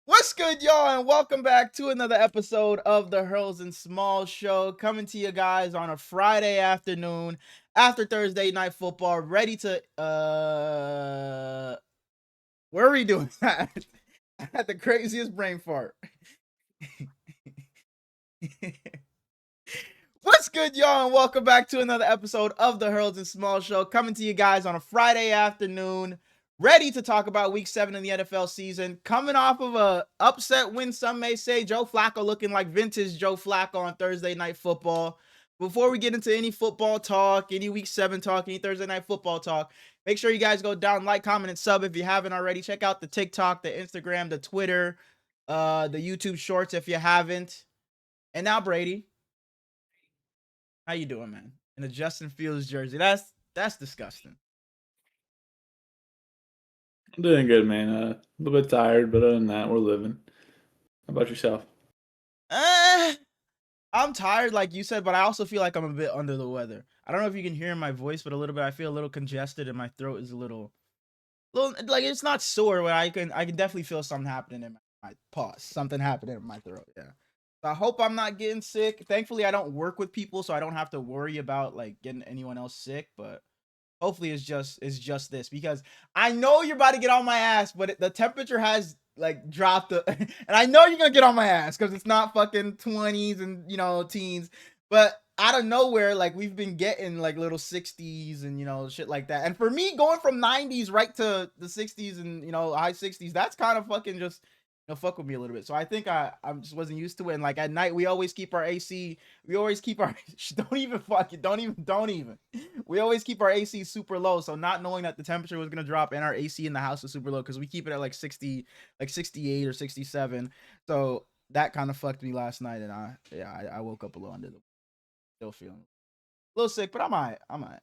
What's good, y'all, and welcome back to another episode of the Hurls and Smallz Show, coming to you guys on a Friday afternoon after Thursday night football, ready to where are we doing that? I had the craziest brain fart. What's good, y'all, and welcome back to another episode of the Hurls and Smallz Show, coming to you guys on a Friday afternoon, ready to talk about Week 7 in the NFL season, coming off of a upset win, some may say. Joe Flacco looking like vintage Joe Flacco on Thursday Night Football. Before we get into any football talk, any Week 7 talk, any Thursday Night Football talk, make sure you guys go down, like, comment, and sub if you haven't already. Check out the TikTok, the Instagram, the Twitter, the YouTube Shorts if you haven't. And now, Brady, how you doing, man? In a Justin Fields jersey. That's disgusting. I'm doing good, man. A little bit tired, but other than that, we're living. How about yourself? I'm tired, like you said, but I also feel like I'm a bit under the weather. I don't know if you can hear in my voice, but a little bit. I feel a little congested, and my throat is a little like it's not sore, but I can definitely feel something happening in my pause. Something happening in my throat. Yeah. So I hope I'm not getting sick. Thankfully, I don't work with people, so I don't have to worry about like getting anyone else sick. But hopefully it's just this, because I know you're about to get on my ass, but the temperature has like dropped and I know you're gonna get on my ass because it's not fucking 20s and teens, but out of nowhere, like, we've been getting like little 60s and shit like that. And for me, going from 90s right to the 60s and high 60s, that's kind of fucking just fuck with me a little bit. So I think I just wasn't used to it. And like at night, we always keep our AC. We always keep our don't even fuck it. Don't even. We always keep our AC super low. So not knowing that the temperature was gonna drop and our AC in the house was super low, because we keep it at like 60, like 68 or 67. So that kind of fucked me last night, and I woke up a little under the, still feeling a little sick, but I'm alright.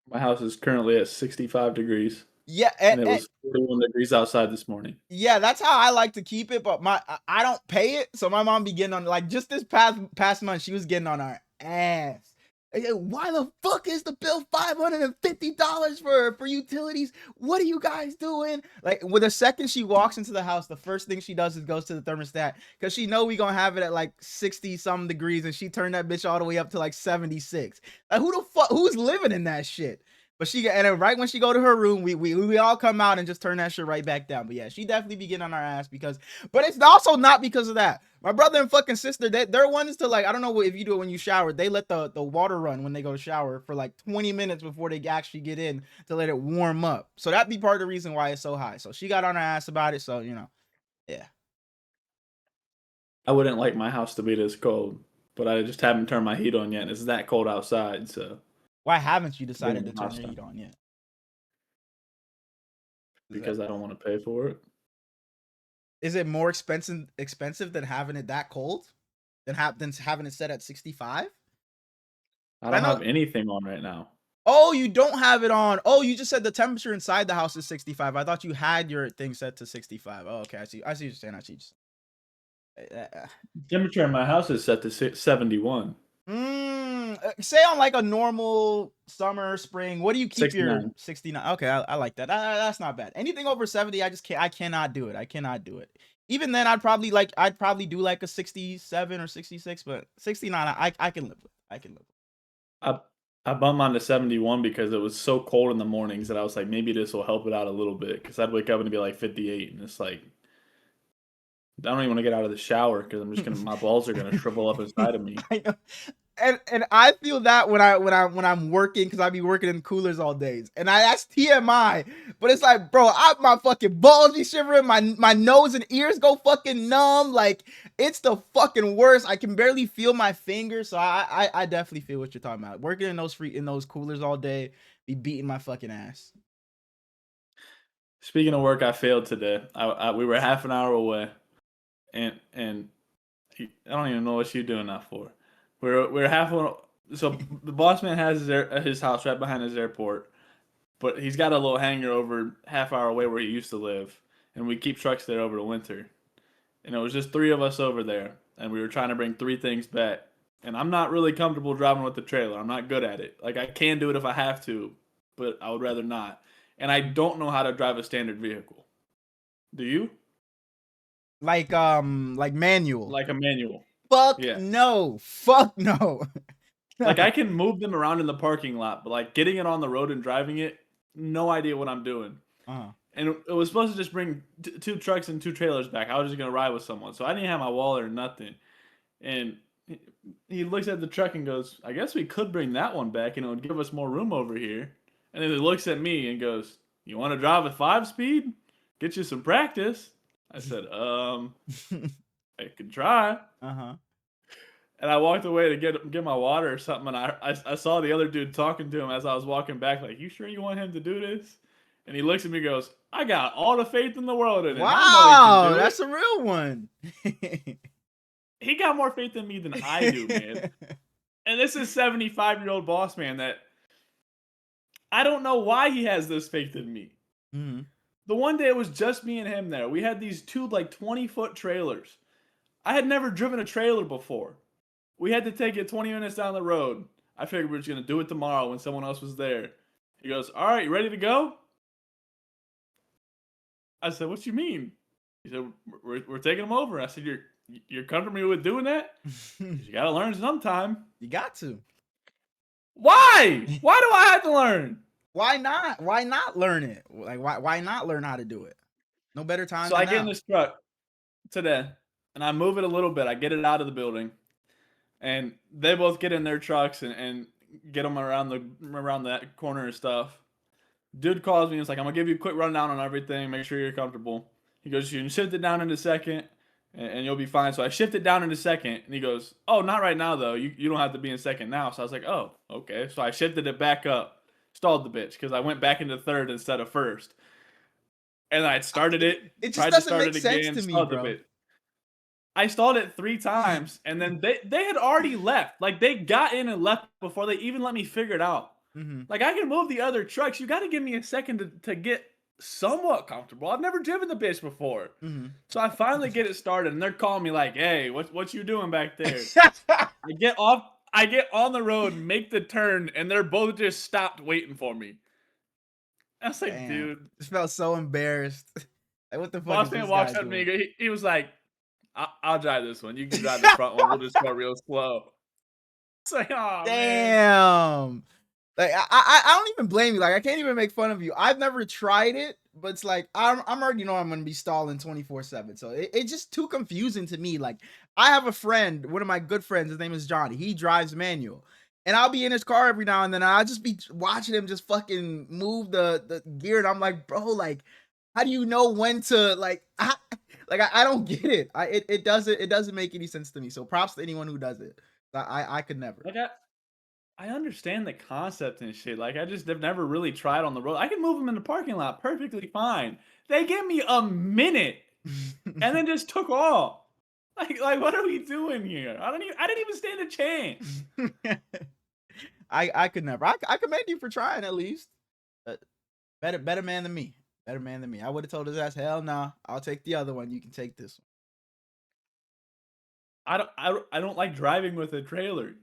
My house is currently at 65 degrees, Yeah, and it was 41 degrees outside this morning. yeah, that's how I like to keep it. But I don't pay it, so my mom be getting on, like, just this past month, she was getting on our ass. Why the fuck is the bill $550 for utilities? What are you guys doing? Like, with the second she walks into the house, the first thing she does is goes to the thermostat, because she know we gonna have it at like 60 some degrees, and she turned that bitch all the way up to like 76. Like, who the fuck, who's living in that shit? But and then right when she go to her room, we all come out and just turn that shit right back down. But yeah, she definitely be getting on our ass because, but it's also not because of that. My brother and fucking sister, they're ones to, like, I don't know if you do it when you shower. They let the water run when they go to shower for like 20 minutes before they actually get in, to let it warm up. So that'd be part of the reason why it's so high. So she got on her ass about it. So yeah. I wouldn't like my house to be this cold, but I just haven't turned my heat on yet, and it's that cold outside, so Why haven't you decided bringing to the turn house your heat down on yet? because I don't want to pay for it. Is it more expensive than having it that cold? Than having it set at 65? I I don't know. have anything on right now. Oh, you don't have it on. Oh, you just said the temperature inside the house is 65. I thought you had your thing set to 65. Oh, okay. I see what you're saying. I see what you're saying. Temperature in my house is set to 71. Say on like a normal summer, spring, what do you keep your 69. 69? Okay, I like that. That's not bad. Anything over 70, I cannot do it. I cannot do it. Even then, I'd probably do like a 67 or 66, but 69, I can live with. I can live with. I I bumped mine to 71 because it was so cold in the mornings that I was like, maybe this will help it out a little bit. Because I'd wake up and it'd be like 58, and it's like I don't even want to get out of the shower because my balls are gonna shrivel up inside of me. I know. And I feel that when I'm working, because I be working in coolers all days, and that's TMI. But it's like, bro, my fucking balls be shivering, my nose and ears go fucking numb. Like, it's the fucking worst. I can barely feel my fingers. So I definitely feel what you're talking about. Working in those coolers all day, be beating my fucking ass. Speaking of work, I failed today. We were half an hour away, and I don't even know what you're doing that for. We're half an so the boss man has his house right behind his airport, but he's got a little hangar over half hour away where he used to live, and we keep trucks there over the winter. And it was just three of us over there, and we were trying to bring three things back. And I'm not really comfortable driving with the trailer. I'm not good at it. Like, I can do it if I have to, but I would rather not. And I don't know how to drive a standard vehicle. Do you? Like manual. like a manual. Fuck Yeah. no. Fuck no. Like, I No. can move them around in the parking lot, but, like, getting it on the road and driving it, no idea what I'm doing. Uh-huh. And it was supposed to just bring 2 trucks and 2 trailers back. I was just gonna ride with someone, so I didn't have my wallet or nothing. And he looks at the truck and goes, "I guess we could bring that one back, and it would give us more room over here." And then he looks at me and goes, "You wanna drive at 5 speed? Get you some practice." I said, I could try." Uh-huh. And I walked away to get my water or something, and I saw the other dude talking to him as I was walking back, like, "You sure you want him to do this?" And he looks at me and goes, "I got all the faith in the world in him. I know he can Wow, do it." that's a real one. He got more faith in me than I do, man. And this is 75-year-old boss man that I don't know why he has this faith in me. Mhm. The one day it was just me and him there. We had these 2 like 20-foot trailers. I had never driven a trailer before. We had to take it 20 minutes down the road. I figured we were just gonna do it tomorrow when someone else was there. He goes, "All right, you ready to go?" I said, "What you mean?" He said, "We're taking them over." I said, "You're comfortable with doing that? 'Cause you gotta learn sometime." You got to. Why? Why do I have to learn? Why not? Why not learn it? Like why not learn how to do it? No better time So than I get in now. this truck today, and I move it a little bit. I get it out of the building, and they both get in their trucks and get them around that corner and stuff. Dude calls me and is like, "I'm gonna give you a quick rundown on everything. Make sure you're comfortable." He goes, "You can shift it down into second, and you'll be fine." So I shift it down into second, and he goes, "Oh, not right now though. You don't have to be in second now." So I was like, "Oh, okay." So I shifted it back up, stalled the bitch because I went back into third instead of first, and I started It, it, it just tried to doesn't start make it sense again, to me, stalled the bro. bitch. I stalled it 3 times, and then they had already left. Like, they got in and left before they even let me figure it out. Mhm. Like, I can move the other trucks. You gotta give me a second to get somewhat comfortable. I've never driven the bitch before. Mhm. So I finally get it started, and they're calling me like, "Hey, what you doing back there?" I get on the road, make the turn, and they're both just stopped waiting for me. I was like, Damn. "Dude." Just felt so embarrassed. Like what the fuck is Boss man this walks guy up to me, doing? he was like, I'll drive this one. You can drive the front one. We'll just go real slow." It's like, "Oh, man." Damn. Like I don't even blame you. Like I can't even make fun of you. I've never tried it, but it's like I'm already know I'm gonna be stalling 24/7. So it's just too confusing to me. Like I have a friend, one of my good friends, his name is Johnny. He drives manual. And I'll be in his car every now and then. And I'll just be watching him just fucking move the gear. And I'm like, bro, like, how do you know when to I don't get it. It doesn't make any sense to me. So props to anyone who does it. I could never. Like, I understand the concept and shit. Like, I just have never really tried on the road. I can move them in the parking lot perfectly fine. They give me a minute and then just took off. Like what are we doing here? I didn't even stand a chance. I could never. I commend you for trying at least. Uh, better man than me. Better man than me. I would have told his ass, hell nah. I'll take the other one. You can take this I don't like driving with a trailer.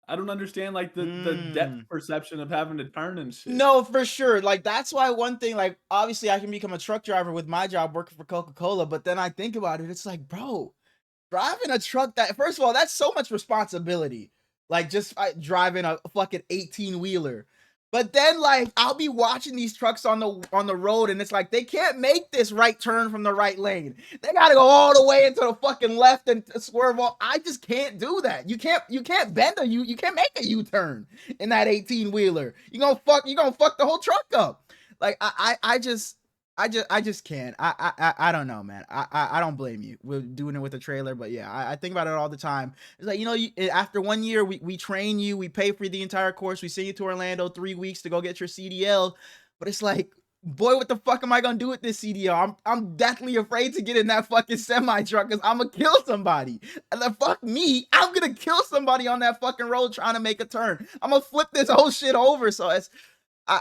I don't understand like the depth one. perception of having to turn and shit. No, for sure. Like that's why one thing, like obviously I can become a truck driver with my job working for Coca-Cola, but then I think about it, it's like, bro, driving a truck that first of all, that's so much responsibility. Like just driving a fucking 18 wheeler. But then like I'll be watching these trucks on the road and it's like they can't make this right turn from the right lane. They got to go all the way into the fucking left and swerve off. I just can't do that. You can't bend you can't make a U-turn in that 18 wheeler. You gonna fuck the whole truck up. Like I just can't. I don't know, man. I don't blame you with doing it with a trailer, but yeah, I think about it all the time. It's like after 1 year, we train you, we pay for the entire course, we send you to Orlando 3 weeks to go get your CDL, but it's like, boy, what the fuck am I gonna do with this CDL? I'm deathly afraid to get in that fucking semi truck because I'm gonna kill somebody. And then fuck me, I'm gonna kill somebody on that fucking road trying to make a turn. I'm gonna flip this whole shit over. So it's I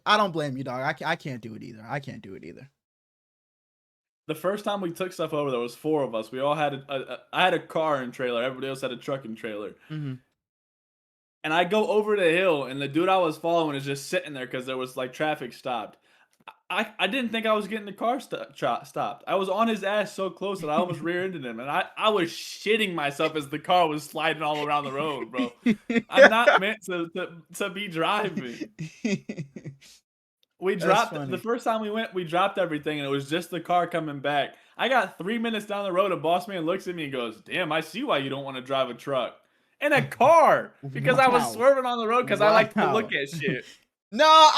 I don't blame you, dog. I can't do it either. I can't do it either. The first time we took stuff over, there was 4 of us. We all had I had a car and trailer. Everybody else had a truck and trailer. Mhm. And I go over the hill, and the dude I was following is just sitting there because there was like traffic stopped. I didn't think I was getting the car stopped. I was on his ass so close that I almost rear-ended him, and I was shitting myself as the car was sliding all around the road, bro. I'm not meant to be driving. We That's dropped the funny. first time we went, we dropped everything, and it was just the car coming back. I got 3 minutes down the road, and boss man looks at me and goes, "Damn, I see why you don't want to drive a truck in a car because I was Wow. swerving on the road because I like to look Wow. at shit." No,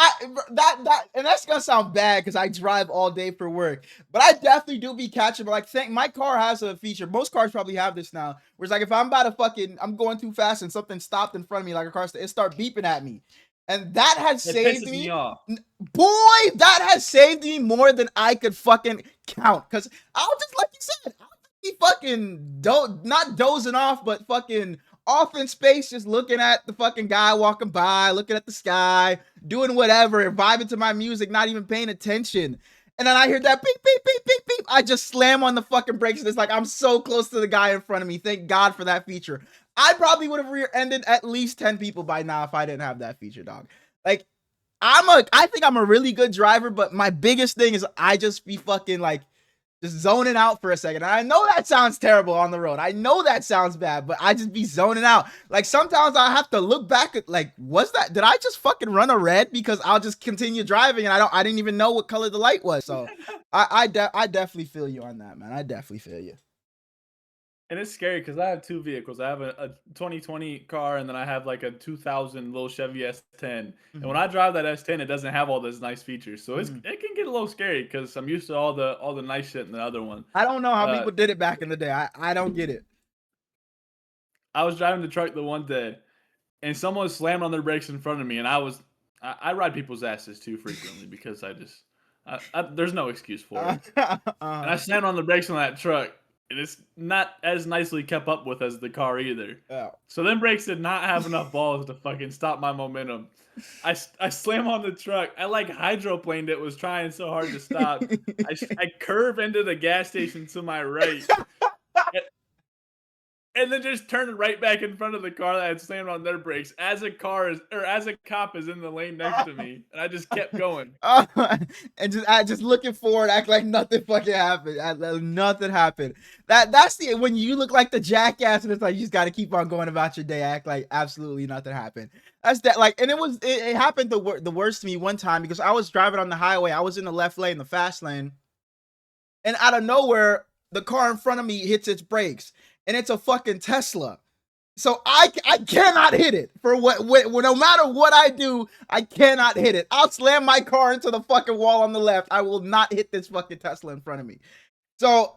and that's gonna sound bad because I drive all day for work, but I definitely do be catching. But like, my car has a feature. Most cars probably have this now, where it's like if I'm about to I'm going too fast and something stopped in front of me, like a car, it start beeping at me, and that has It saved pisses me me. off. Boy, that has saved me more than I could fucking count. Cause I'll just, like you said, I'll be fucking not dozing off, but fucking off in space, just looking at the fucking guy walking by, looking at the sky, doing whatever, vibing to my music, not even paying attention. And then I hear that beep, beep, beep, beep, beep. I just slam on the fucking brakes. And it's like I'm so close to the guy in front of me. Thank God for that feature. I probably would have rear-ended at least 10 people by now if I didn't have that feature, dog. Like, I think I'm a really good driver, but my biggest thing is I just be fucking like just zoning out for a second. And I know that sounds terrible on the road. I know that sounds bad, but I just be zoning out. Like sometimes I have to look back at like, did I just fucking run a red? Because I'll just continue driving and I didn't even know what color the light was. So I definitely feel you on that, man. I definitely feel you. And it's scary because I have two vehicles. I have a 2020 car, and then I have like a 2000 little Chevy S10. And when Mhm. I drive that S10, it doesn't have all those nice features, so Mhm. it can get a little scary because I'm used to all the nice shit in the other one. I don't know how Uh, people did it back in the day. I don't get it. I was driving the truck the one day, and someone slammed on their brakes in front of me, and I ride people's asses too frequently because there's no excuse for it. And I uh, slammed on the brakes on that truck, and it's not as nicely kept up with as the car either. yeah. So them brakes did not have enough balls to fucking stop my momentum. I slam on the truck. I like hydroplaned it. Was trying so hard to stop. I curve into the gas station to my right, and then just turned right back in front of the car that had slammed on their brakes as a cop is in the lane next to me, and I just kept going. Oh, and just looking forward, act like nothing fucking happened. Like nothing happened. That's the when you look like the jackass, and it's like you just got to keep on going about your day, act like absolutely nothing happened. That's that. Like, and it happened the worst to me one time because I was driving on the highway. I was in the left lane, the fast lane, and out of nowhere, the car in front of me hits its brakes, and it's a fucking Tesla. So I cannot hit it for no matter what I do, I cannot hit it. I'll slam my car into the fucking wall on the left. I will not hit this fucking Tesla in front of me. So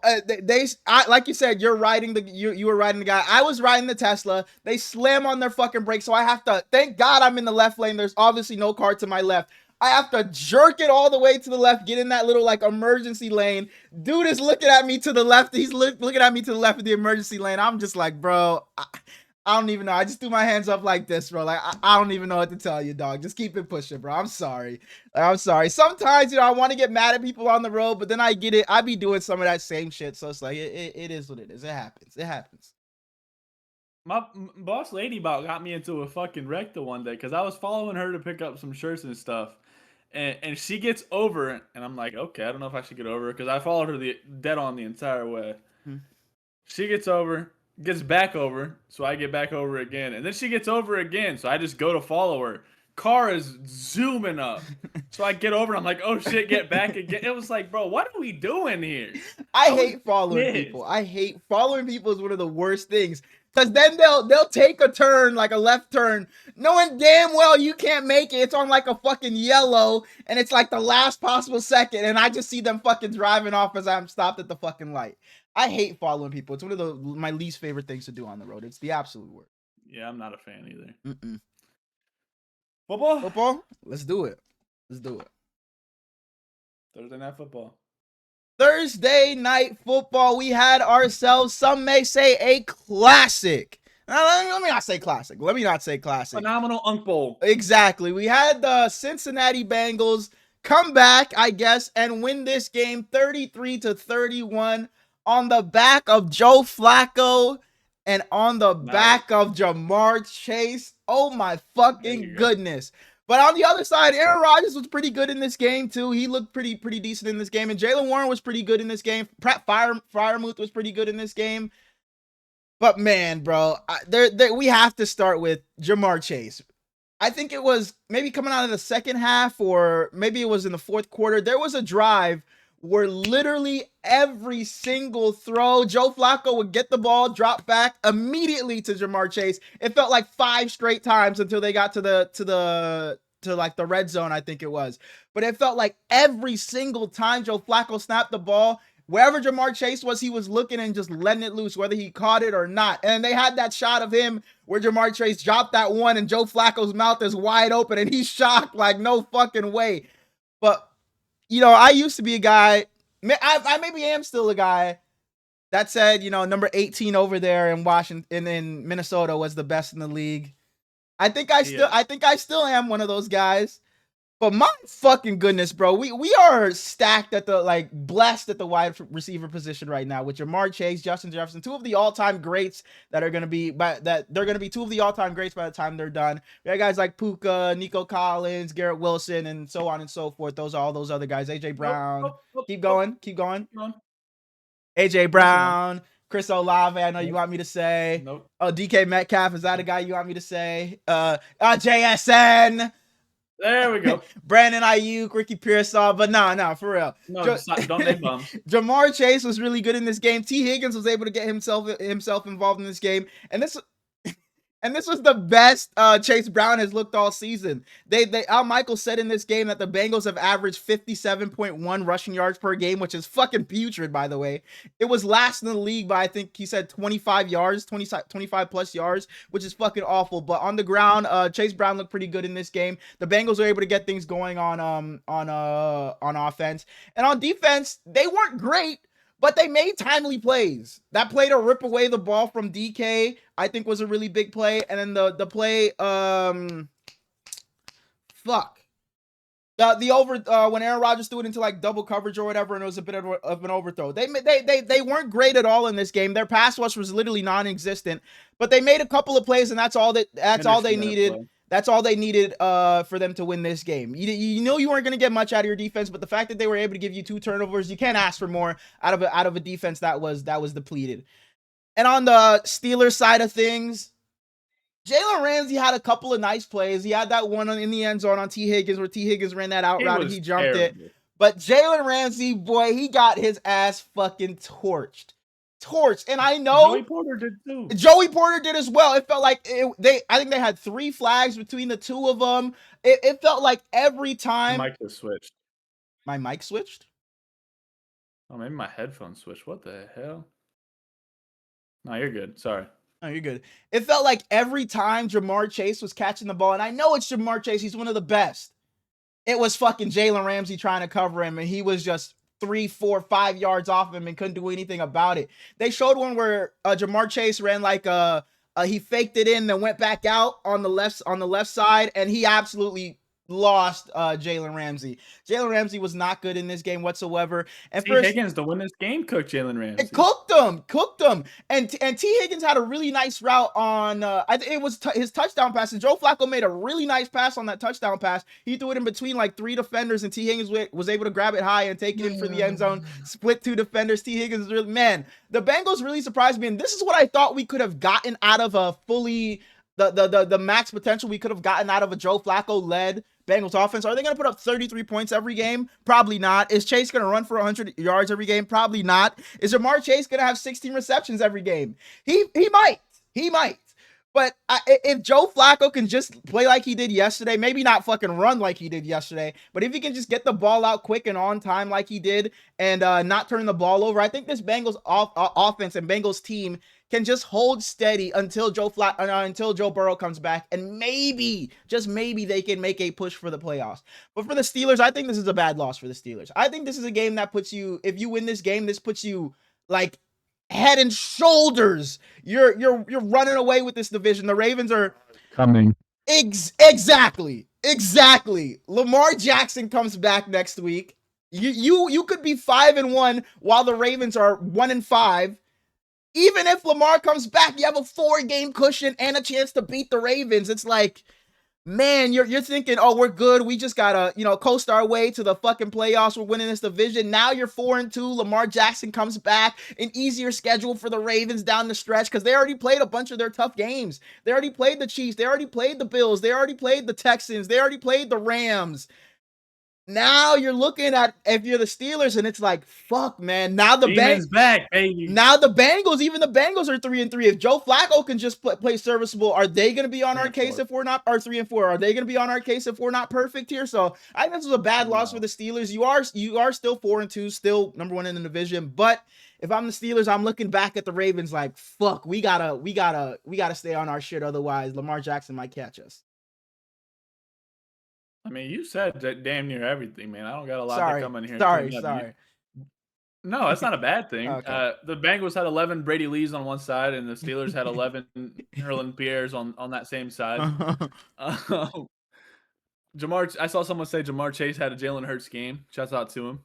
like you said, you were riding the guy. I was riding the Tesla. They slam on their fucking brakes, so I have to. Thank God I'm in the left lane. There's obviously no car to my left. I have to jerk it all the way to the left, get in that little like emergency lane. Dude is looking at me to the left. He's looking at me to the left of the emergency lane. I'm just like, bro, I don't even know. I just threw my hands up like this, bro. Like I don't even know what to tell you, dog. Just keep it pushing, bro. I'm sorry. I'm sorry. Sometimes, I want to get mad at people on the road, but then I get it. I be doing some of that same shit, so it's like it is what it is. It happens. It happens. My boss lady about got me into a fucking wreck the one day because I was following her to pick up some shirts and stuff, and she gets over, and I'm like, okay, I don't know if I should get over because I followed her the dead on the entire way. Hmm. She gets over, gets back over, so I get back over again, and then she gets over again, so I just go to follow her. Car is zooming up, so I get over, and I'm like, oh shit, get back again. It was like, bro, what are we doing here? I I was hate following people. pissed. I hate following people is one of the worst things. Cause then they'll take a turn, like a left turn, knowing damn well you can't make it. It's on like a fucking yellow, and it's like the last possible second, and I just see them fucking driving off as I'm stopped at the fucking light. I hate following people. It's one of my least favorite things to do on the road. It's the absolute worst. Yeah, I'm not a fan either. Mm-mm. Football? Football? Let's do it. Let's do it. Thursday night football. Thursday night football. We had ourselves, some may say, a classic. Now, let me not say classic. Let me not say classic. Phenomenal uncle. Exactly. We had the Cincinnati Bengals come back, I guess, and win this game 33-31 on the back of Joe Flacco and on the Nice. back of Jamar Chase. Oh my There fucking you go. goodness. But on the other side, Aaron Rodgers was pretty good in this game too. He looked pretty decent in this game, and Jaylen Warren was pretty good in this game. Pratt Freiermuth was pretty good in this game. But man, bro, we have to start with Jamar Chase. I think it was maybe coming out of the second half, or maybe it was in the fourth quarter. There was a drive where literally every single throw, Joe Flacco would get the ball, drop back immediately to Jamar Chase. It felt like 5 straight times until they got to like the red zone, I think it was. But it felt like every single time Joe Flacco snapped the ball, wherever Jamar Chase was, he was looking and just letting it loose, whether he caught it or not. And they had that shot of him where Jamar Chase dropped that one and Joe Flacco's mouth is wide open and he's shocked like no fucking way. But, you know, I used to be a guy, I maybe am still a guy that said, you know, number 18 over there in Washington, in Minnesota was the best in the league. I think I still am one of those guys. But my fucking goodness, bro, we are stacked at the, like, blessed at the wide receiver position right now with Jamar Chase, Justin Jefferson, two of the all-time greats that are going to be, two of the all-time greats by the time they're done. We got guys like Puka, Nico Collins, Garrett Wilson, and so on and so forth. Those are all those other guys. AJ Brown. Keep going. AJ Brown, Chris Olave, I know you want me to say. Nope. Oh, DK Metcalf, is that a guy you want me to say? JSN. There we go. Brandon Ayuk, Ricky Pearsall, but no, for real. No, don't name bums. Jamar Chase was really good in this game. T. Higgins was able to get himself involved in this game, and this was the best Chase Brown has looked all season. Al Michaels said in this game that the Bengals have averaged 57.1 rushing yards per game, which is fucking putrid, by the way. It was last in the league by, I think he said 25 plus yards, which is fucking awful. But on the ground, Chase Brown looked pretty good in this game. The Bengals were able to get things going on offense. And on defense, they weren't great, but they made timely plays. That play to rip away the ball from DK, I think, was a really big play. And then the play, when Aaron Rodgers threw it into like double coverage or whatever, and it was a bit of an overthrow. They weren't great at all in this game. Their pass rush was literally non-existent, but they made a couple of plays, and that's all they needed. That's all they needed for them to win this game. You know you weren't going to get much out of your defense, but the fact that they were able to give you 2 turnovers, you can't ask for more out of a defense that was depleted. And on the Steelers side of things, Jalen Ramsey had a couple of nice plays. He had that one in the end zone on T. Higgins where T. Higgins ran that out route and he jumped it. But Jalen Ramsey, boy, he got his ass fucking torched. And I know Joey Porter did too. Joey Porter did as well. It felt like I think they had 3 flags between the two of them. It felt like every time. My mic was switched. My mic switched? Oh, maybe my headphones switched. What the hell? No, you're good. Sorry. Oh, you're good. It felt like every time Jamar Chase was catching the ball, and I know it's Jamar Chase, he's one of the best. It was fucking Jalen Ramsey trying to cover him, and he was just 3, 4, 5 yards off him and couldn't do anything about it. They showed one where Jamar Chase ran like he faked it in, then went back out on the left side, and he absolutely lost Jalen Ramsey. Jalen Ramsey was not good in this game whatsoever. And T. Higgins to win this game cooked Jalen Ramsey. It cooked him. And T. Higgins had a really nice route on I think it was his touchdown pass. And Joe Flacco made a really nice pass on that touchdown pass. He threw it in between like 3 defenders, and T. Higgins was able to grab it high and take it in for the end zone. Split 2 defenders. T. Higgins really, man, the Bengals really surprised me, and this is what I thought we could have gotten out of a fully the max potential we could have gotten out of a Joe Flacco led Bengals offense. Are they going to put up 33 points every game? Probably not. Is Chase going to run for 100 yards every game? Probably not. Is Jamar Chase going to have 16 receptions every game? He might. But if Joe Flacco can just play like he did yesterday, maybe not fucking run like he did yesterday, but if he can just get the ball out quick and on time like he did and not turn the ball over, I think this Bengals offense and Bengals team can just hold steady until Joe Burrow comes back, and maybe, just maybe, they can make a push for the playoffs. But for the Steelers, I think this is a bad loss for the Steelers. I think this is a game that puts you, if you win this game, this puts you like head and shoulders. You're running away with this division. The Ravens are coming. Exactly. Lamar Jackson comes back next week. You could be 5-1 while the Ravens are 1-5. Even if Lamar comes back, you have a 4-game cushion and a chance to beat the Ravens. It's like, man, you're thinking, oh, we're good. We just gotta, coast our way to the fucking playoffs. We're winning this division. Now you're 4-2. Lamar Jackson comes back. An easier schedule for the Ravens down the stretch because they already played a bunch of their tough games. They already played the Chiefs. They already played the Bills. They already played the Texans. They already played the Rams. Now you're looking at, if you're the Steelers, and it's like, fuck, man. Now the Demons back, baby. Now the Bengals, even the Bengals are 3-3. If Joe Flacco can just play serviceable, are they going to be on our case if we're not? Or 3-4? Are they going to be on our case if we're not perfect here? So I think this was a bad loss for the Steelers. You are still 4-2, still number one in the division. But if I'm the Steelers, I'm looking back at the Ravens like, fuck, we gotta stay on our shit. Otherwise, Lamar Jackson might catch us. I mean, you said damn near everything, man. I don't got a lot to come in here. Sorry. No, that's not a bad thing. Okay. The Bengals had 11 Brady Lees on one side, and the Steelers had 11 Herlin Pierres on that same side. Jamar, I saw someone say Jamar Chase had a Jalen Hurts game. Shouts out to him.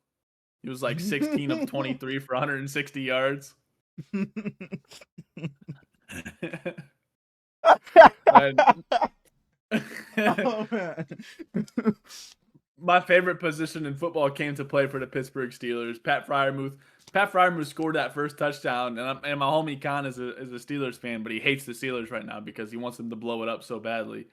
He was like 16 of 23 for 160 yards. Oh, man. My favorite position in football came to play for the Pittsburgh Steelers. Pat Freiermuth scored that first touchdown, and my homie Khan is a Steelers fan, but he hates the Steelers right now because he wants them to blow it up so badly.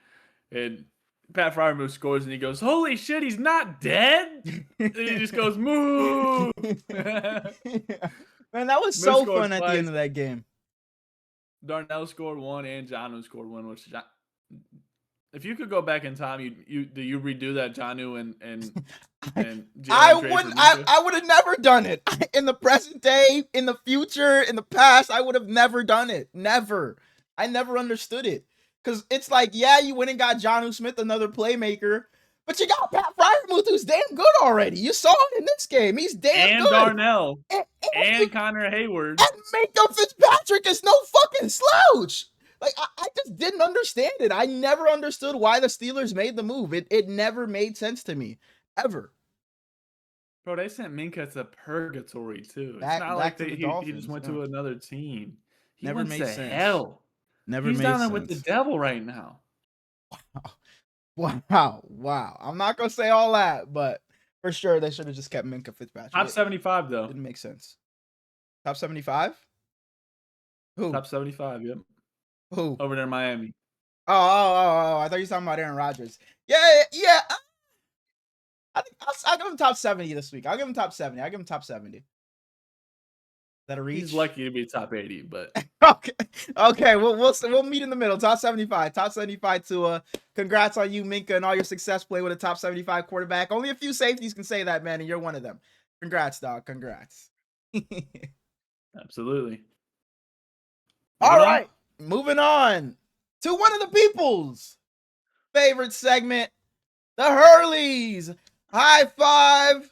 And Pat Freiermuth scores, and he goes, "Holy shit, he's not dead!" And he just goes, "Moo!" Man, that was so fun at the end of that game. Darnell scored one, and Jonnu scored one, which. If you could go back in time, do you redo that Jonnu and I would have never done it. In the present day, in the future, in the past, I would have never done it. Never. I never understood it. Because it's like, yeah, you went and got Jonnu Smith, another playmaker, but you got Pat Freiermuth, who's damn good already. You saw it in this game. He's damn good. And Darnell. And Connor Hayward. And Minka Fitzpatrick is no fucking slouch. Like, I just didn't understand it. I never understood why the Steelers made the move. It never made sense to me. Ever. Bro, they sent Minka to purgatory, too. It's not like he just went to another team. He never went made to sense. hell. Never He's made down there sense. with the devil right now. Wow. I'm not going to say all that, but for sure they should have just kept Minka Fitzpatrick. Top 75, though. Didn't make sense. Top 75? Who? Top 75, yep. Who? Over there in Miami. Oh, I thought you were talking about Aaron Rodgers. Yeah. I think I'll give him top 70 this week. I'll give him top 70. Is that a reach? He's lucky to be top 80, but okay. We'll meet in the middle. Top 75. Top 75 Tua. Congrats on you, Minka, and all your success play with a top 75 quarterback. Only a few safeties can say that, man, and you're one of them. Congrats, dog. Congrats. Absolutely. All right. Moving on to one of the people's favorite segment, the Hurleys. High five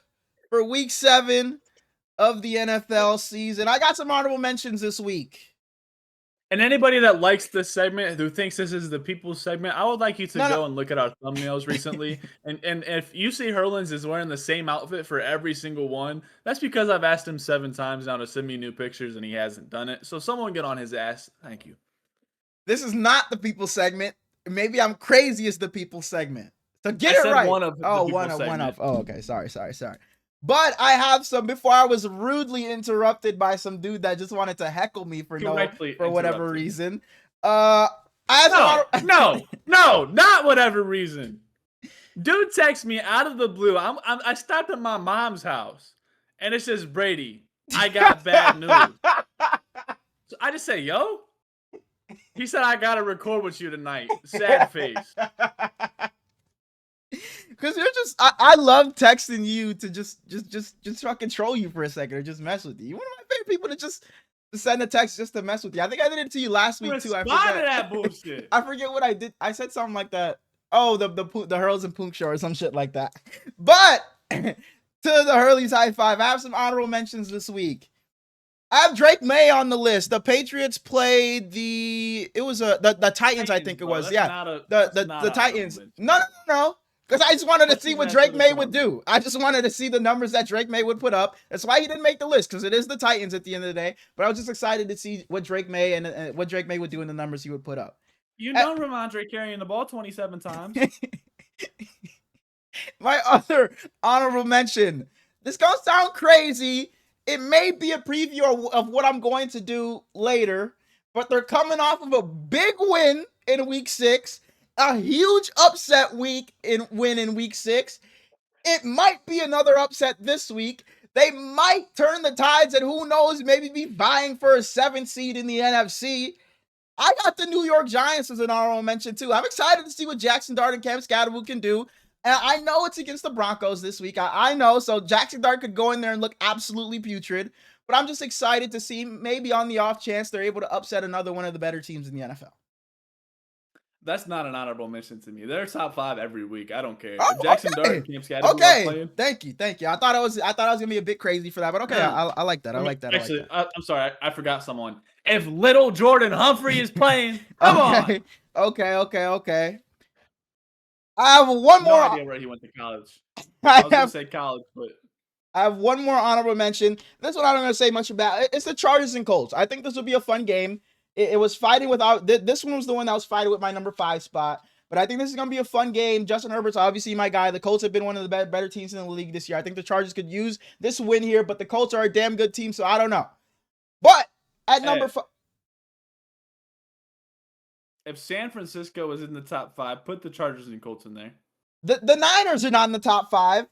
for week 7 of the NFL season. I got some honorable mentions this week. And anybody that likes this segment, who thinks this is the people's segment, I would like you to go and look at our thumbnails recently. and if you see Hurlins is wearing the same outfit for every single one, that's because I've asked him 7 times now to send me new pictures and he hasn't done it. So someone get on his ass. Thank you. This is not the people segment. Maybe I'm crazy as the people segment. So get it right. One of. Oh, okay. Sorry. But I have some, before I was rudely interrupted by some dude that just wanted to heckle me for whatever reason. No, not whatever reason. Dude texts me out of the blue. I stopped at my mom's house and it says, "Brady, I got bad news." So I just say, "Yo." He said, "I gotta record with you tonight." Sad face. Because you're just, I love texting you to just fucking troll you for a second or just mess with you. You're one of my favorite people to just send a text just to mess with you. I think I did it to you last week too. I forget that bullshit. I forget what I did. I said something like that. Oh, the Hurls and Punk show or some shit like that. But to the Hurley's high five, I have some honorable mentions this week. I have Drake May on the list. The Patriots played the Titans, I think it was. The Titans. No. Because I just wanted to see what Drake May would do. I just wanted to see the numbers that Drake May would put up. That's why he didn't make the list, because it is the Titans at the end of the day. But I was just excited to see what Drake May and what Drake May would do in the numbers he would put up. You know Ramondre carrying the ball 27 times. My other honorable mention. This gonna sound crazy. It may be a preview of what I'm going to do later, but they're coming off of a big win in week 6, a huge upset win in week 6. It might be another upset this week. They might turn the tides and who knows, maybe be vying for a 7th seed in the NFC. I got the New York Giants as an honorable mention too. I'm excited to see what Jackson Dart and Cam Scatterwood can do. And I know it's against the Broncos this week. I know. So Jackson Dart could go in there and look absolutely putrid. But I'm just excited to see maybe on the off chance they're able to upset another one of the better teams in the NFL. That's not an honorable mention to me. They're top 5 every week. I don't care. Oh, If Jackson okay. Dart and Cam Scatterwood Okay. playing. Thank you. I thought I was gonna be a bit crazy for that, but okay, I like that. I like that. Actually, I'm sorry, I forgot someone. If little Jordan Humphrey is playing, come on. Okay. I have one more. No idea where he went to college. I was gonna say college, but I have one more honorable mention. This one I don't gonna say much about. It's the Chargers and Colts. I think this will be a fun game. It was fighting without. This one was the one that was fighting with my number 5 spot. But I think this is going to be a fun game. Justin Herbert's obviously my guy. The Colts have been one of the better teams in the league this year. I think the Chargers could use this win here, but the Colts are a damn good team, so I don't know. But at number 5... If San Francisco was in the top 5, put the Chargers and Colts in there. The Niners are not in the top 5.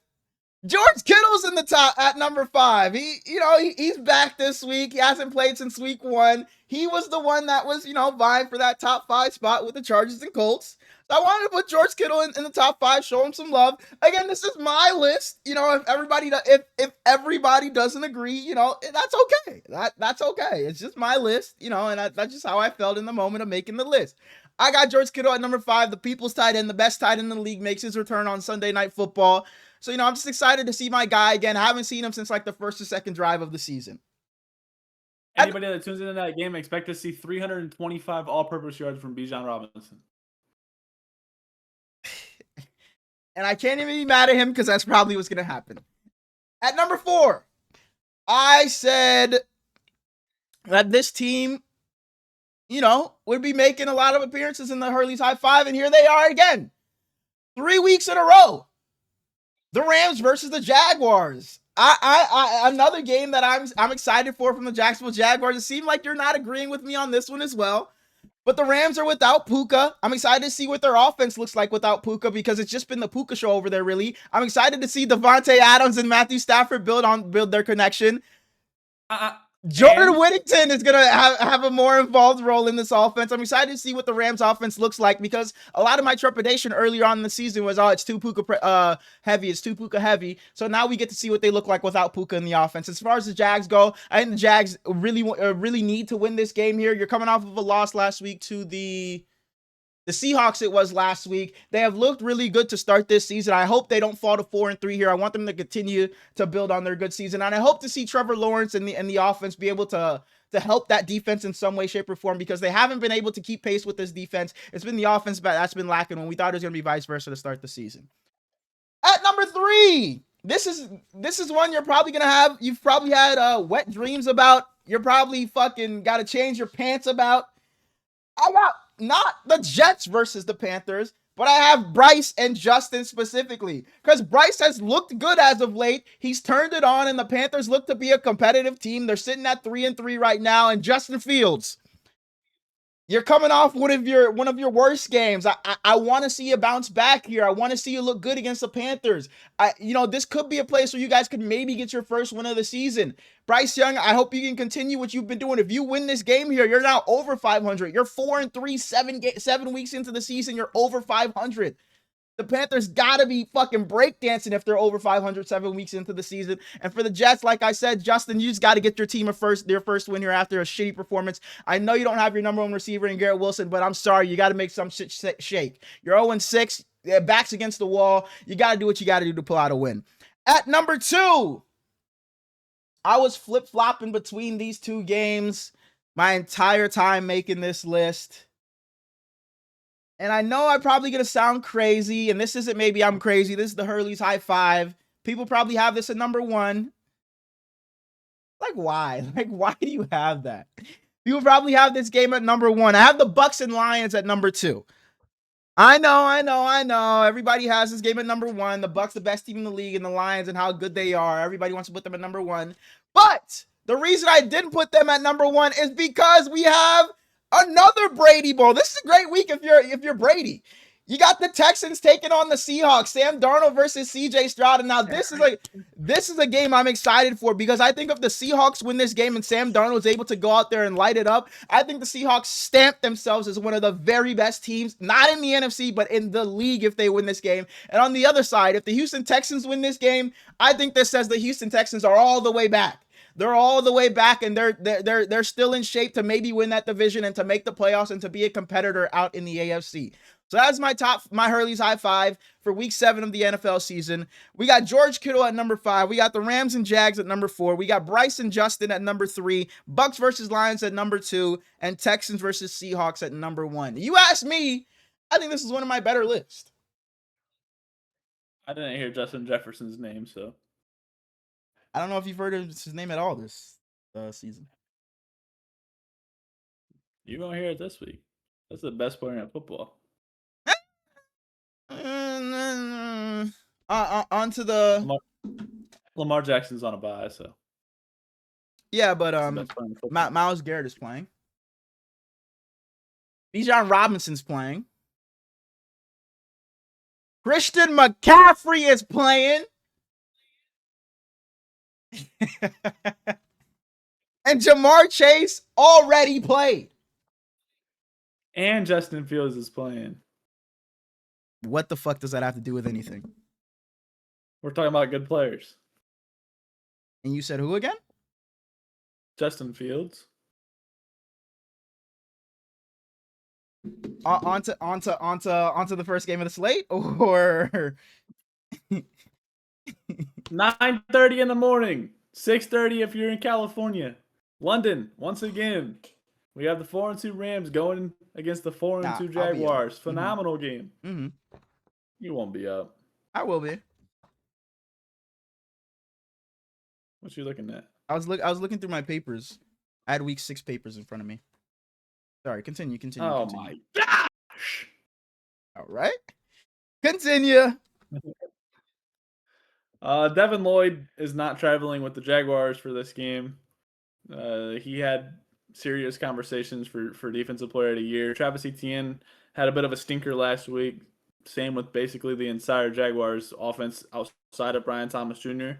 George Kittle's in the top at number 5. He's back this week. He hasn't played since week 1. He was the one that was, vying for that top 5 spot with the Chargers and Colts. So I wanted to put George Kittle in the top 5, show him some love. Again, this is my list. If everybody doesn't agree, that's okay. That's okay. It's just my list, and that's just how I felt in the moment of making the list. I got George Kittle at number 5, the people's tight end, the best tight end in the league, makes his return on Sunday Night Football. So, I'm just excited to see my guy again. I haven't seen him since like the first or second drive of the season. Anybody that tunes into that game, expect to see 325 all-purpose yards from Bijan Robinson. And I can't even be mad at him because that's probably what's going to happen. At number 4, I said that this team, would be making a lot of appearances in the Hurley's High Five, and here they are again. 3 weeks in a row. The Rams versus the Jaguars. Another game that I'm excited for from the Jacksonville Jaguars. It seemed like you're not agreeing with me on this one as well. But the Rams are without Puka. I'm excited to see what their offense looks like without Puka because it's just been the Puka show over there, really. I'm excited to see Devontae Adams and Matthew Stafford build their connection. Jordan Whittington is going to have a more involved role in this offense. I'm excited to see what the Rams offense looks like because a lot of my trepidation earlier on in the season was, it's too Puka heavy. It's too Puka heavy. So now we get to see what they look like without Puka in the offense. As far as the Jags go, I think the Jags really need to win this game here. You're coming off of a loss last week to the Seahawks. It was last week. They have looked really good to start this season. I hope they don't fall to 4-3 here. I want them to continue to build on their good season. And I hope to see Trevor Lawrence and the offense be able to help that defense in some way, shape, or form because they haven't been able to keep pace with this defense. It's been the offense that's been lacking when we thought it was going to be vice versa to start the season. At number 3, this is one you're probably going to have. You've probably had wet dreams about. You're probably fucking got to change your pants about. I got not the Jets versus the Panthers, but I have Bryce and Justin specifically because Bryce has looked good as of late. He's turned it on, and the Panthers look to be a competitive team. They're sitting at 3-3 right now. And Justin Fields, you're coming off one of your worst games. I want to see you bounce back here. I want to see you look good against the Panthers. This could be a place where you guys could maybe get your first win of the season. Bryce Young, I hope you can continue what you've been doing. If you win this game here, you're now over 500. You're 4-3, 7 weeks into the season. You're over 500. The Panthers got to be fucking breakdancing if they're over 500 7 weeks into the season. And for the Jets, like I said, Justin, you just got to get your team their first win here after a shitty performance. I know you don't have your number 1 receiver in Garrett Wilson, but I'm sorry. You got to make some shit shake. You're 0-6. Backs against the wall. You got to do what you got to do to pull out a win. At number 2, I was flip-flopping between these 2 games my entire time making this list. And I know I'm probably going to sound crazy, and this isn't maybe I'm crazy. This is the Hurley's High Five. People probably have this at number 1. Like, why? Like, why do you have that? People probably have this game at number 1. I have the Bucks and Lions at number 2. I know. Everybody has this game at number 1. The Bucks, the best team in the league, and the Lions and how good they are. Everybody wants to put them at number 1. But the reason I didn't put them at number 1 is because we have another Brady Bowl. This is a great week if you're Brady. You got the Texans taking on the Seahawks. Sam Darnold versus CJ Stroud. And now this is a game I'm excited for, because I think if the Seahawks win this game and Sam Darnold's able to go out there and light it up, I think the Seahawks stamp themselves as one of the very best teams, not in the NFC, but in the league if they win this game. And on the other side, if the Houston Texans win this game, I think this says the Houston Texans are all the way back. They're all the way back, and they're still in shape to maybe win that division and to make the playoffs and to be a competitor out in the AFC. So that's my Hurley's high five for week 7 of the NFL season. We got George Kittle at number 5. We got the Rams and Jags at number 4. We got Bryce and Justin at number 3. Bucks versus Lions at number 2. And Texans versus Seahawks at number 1. You ask me, I think this is one of my better lists. I didn't hear Justin Jefferson's name, so. I don't know if you've heard his name at all this season. You're going to hear it this week. That's the best player in football. Onto the Lamar Jackson's on a bye, so yeah, but Myles Garrett is playing. Bijan Robinson's playing. Christian McCaffrey is playing. And Jamar Chase already played. And Justin Fields is playing. What the fuck does that have to do with anything? We're talking about good players. And you said who again? Justin Fields. Onto the first game of the slate, or 9:30 in the morning, 6:30 if you're in California. London, once again, we have the 4-2 Rams going against the 4-2 Jaguars. Phenomenal game. Mm-hmm. You won't be up. I will be. What you looking at? I was looking through my papers. I had week 6 papers in front of me. Sorry, continue. Oh my gosh! All right, continue. Devin Lloyd is not traveling with the Jaguars for this game. He had serious conversations for Defensive Player of the Year. Travis Etienne had a bit of a stinker last week. Same with basically the entire Jaguars offense outside of Brian Thomas Jr.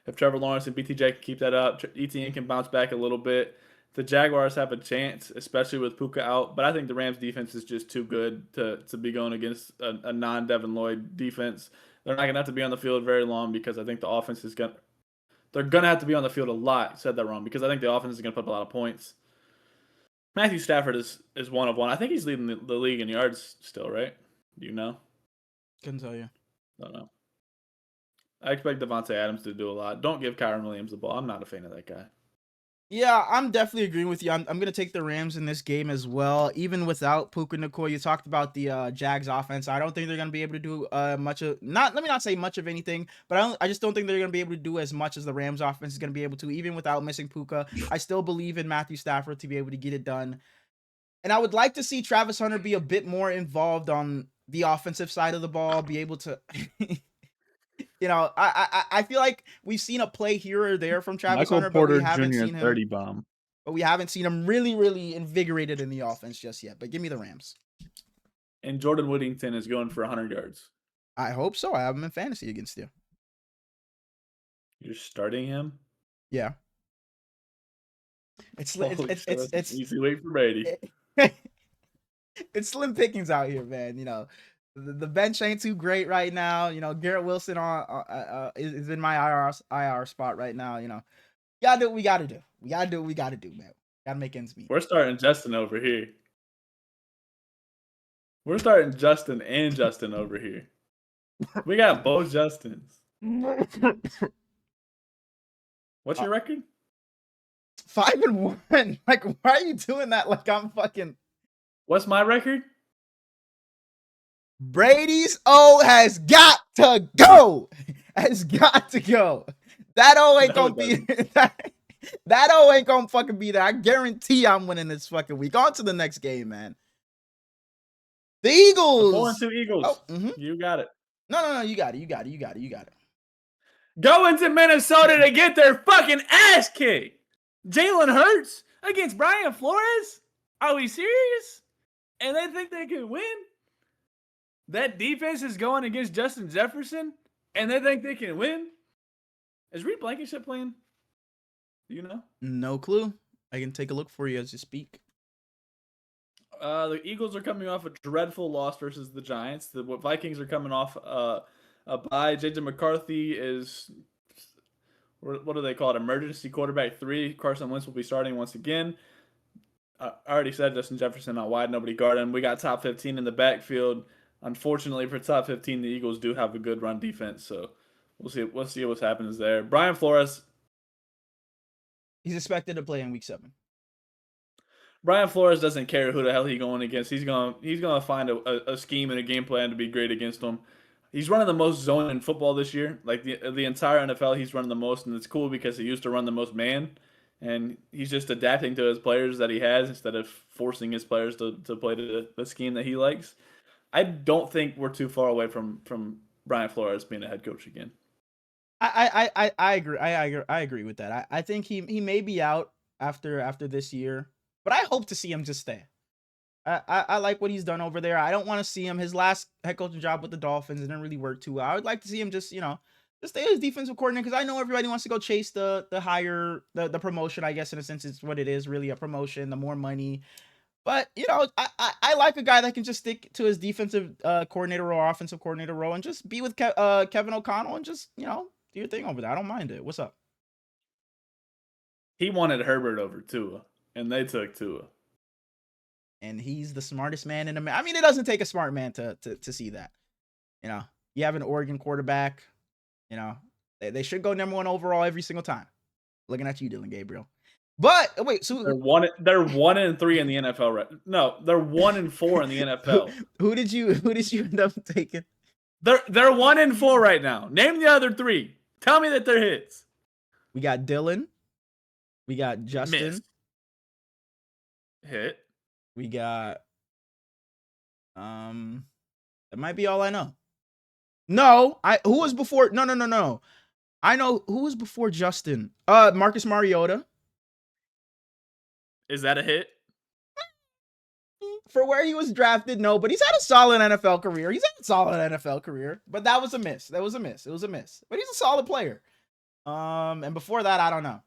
If Trevor Lawrence and BTJ can keep that up, Etienne can bounce back a little bit. The Jaguars have a chance, especially with Puka out. But I think the Rams defense is just too good to be going against a non-Devin Lloyd defense. They're not going to have to be on the field very long, because I think the offense is going to – they're going to have to be on the field a lot. Said that wrong, because I think the offense is going to put up a lot of points. Matthew Stafford is one of one. I think he's leading the league in yards still, right? Do you know? Couldn't tell you. Don't know. I expect Devontae Adams to do a lot. Don't give Kyron Williams the ball. I'm not a fan of that guy. Yeah, I'm definitely agreeing with you. I'm going to take the Rams in this game as well, even without Puka Nacua. You talked about the Jags offense. I don't think they're going to be able to do let me not say much of anything, but I just don't think they're going to be able to do as much as the Rams offense is going to be able to, even without missing Puka. I still believe in Matthew Stafford to be able to get it done. And I would like to see Travis Hunter be a bit more involved on the offensive side of the ball, be able to... You know, I feel like we've seen a play here or there from Travis Hunter, but we haven't seen him. 30 bomb. But we haven't seen him really, really invigorated in the offense just yet. But give me the Rams. And Jordan Whittington is going for 100 yards. I hope so. I have him in fantasy against you. You're starting him? Yeah. It's easy wait for Brady. It's slim pickings out here, man. You know. The bench ain't too great right now. You know, Garrett Wilson is in my IR spot right now. You know, gotta do what we gotta do. We gotta do what we gotta do, man. Gotta make ends meet. We're starting Justin over here. We're starting Justin and Justin over here. We got both Justins. What's your record? 5-1. Like, why are you doing that? Like, I'm fucking. What's my record? Brady's O has got to go. Has got to go. That O ain't gonna be That O ain't gonna fucking be there. I guarantee I'm winning this fucking week. On to the next game, man. The The Eagles. 4-2 Eagles. Oh, mm-hmm. You got it. No. You got it. Going to Minnesota to get their fucking ass kicked. Jalen Hurts against Brian Flores? Are we serious? And they think they can win? That defense is going against Justin Jefferson, and they think they can win? Is Reed Blankenship playing? Do you know? No clue. I can take a look for you as you speak. The Eagles are coming off a dreadful loss versus the Giants. The Vikings are coming off a bye. JJ McCarthy is, what do they call it? Emergency quarterback 3. Carson Wentz will be starting once again. I already said Justin Jefferson out wide, nobody guarding him. We got top 15 in the backfield. Unfortunately for top 15, the Eagles do have a good run defense, so we'll see what happens there. Brian Flores. He's expected to play in week 7. Brian Flores doesn't care who the hell he's going against. He's gonna find a scheme and a game plan to be great against them. He's running the most zone in football this year. Like the entire NFL, he's running the most, and it's cool because he used to run the most man, and he's just adapting to his players that he has instead of forcing his players to play the scheme that he likes. I don't think we're too far away from Brian Flores being a head coach again. I agree. I agree with that. I think he may be out after this year, but I hope to see him just stay. I like what he's done over there. I don't want to see him. His last head coaching job with the Dolphins didn't really work too well. I would like to see him just stay as defensive coordinator, because I know everybody wants to go chase the promotion. I guess in a sense it's what it is, really a promotion, the more money. But I like a guy that can just stick to his defensive coordinator role, offensive coordinator role, and just be with Kevin O'Connell and just do your thing over there. I don't mind it. What's up? He wanted Herbert over Tua, and they took Tua. And he's the smartest man in America. I mean, it doesn't take a smart man to see that. You have an Oregon quarterback. They should go number 1 overall every single time. Looking at you, Dylan Gabriel. But wait, so they're 1-3 in the NFL, right? No, they're 1-4 in the NFL. Who did you end up taking? They're 1-4 right now. Name the other 3. Tell me that they're hits. We got Dylan. We got Justin. Missed. Hit. We got that might be all I know. No, who was before? No. I know who was before Justin. Marcus Mariota. Is that a hit? For where he was drafted, no, but he's had a solid NFL career. But that was a miss. It was a miss. But he's a solid player. And before that, I don't know.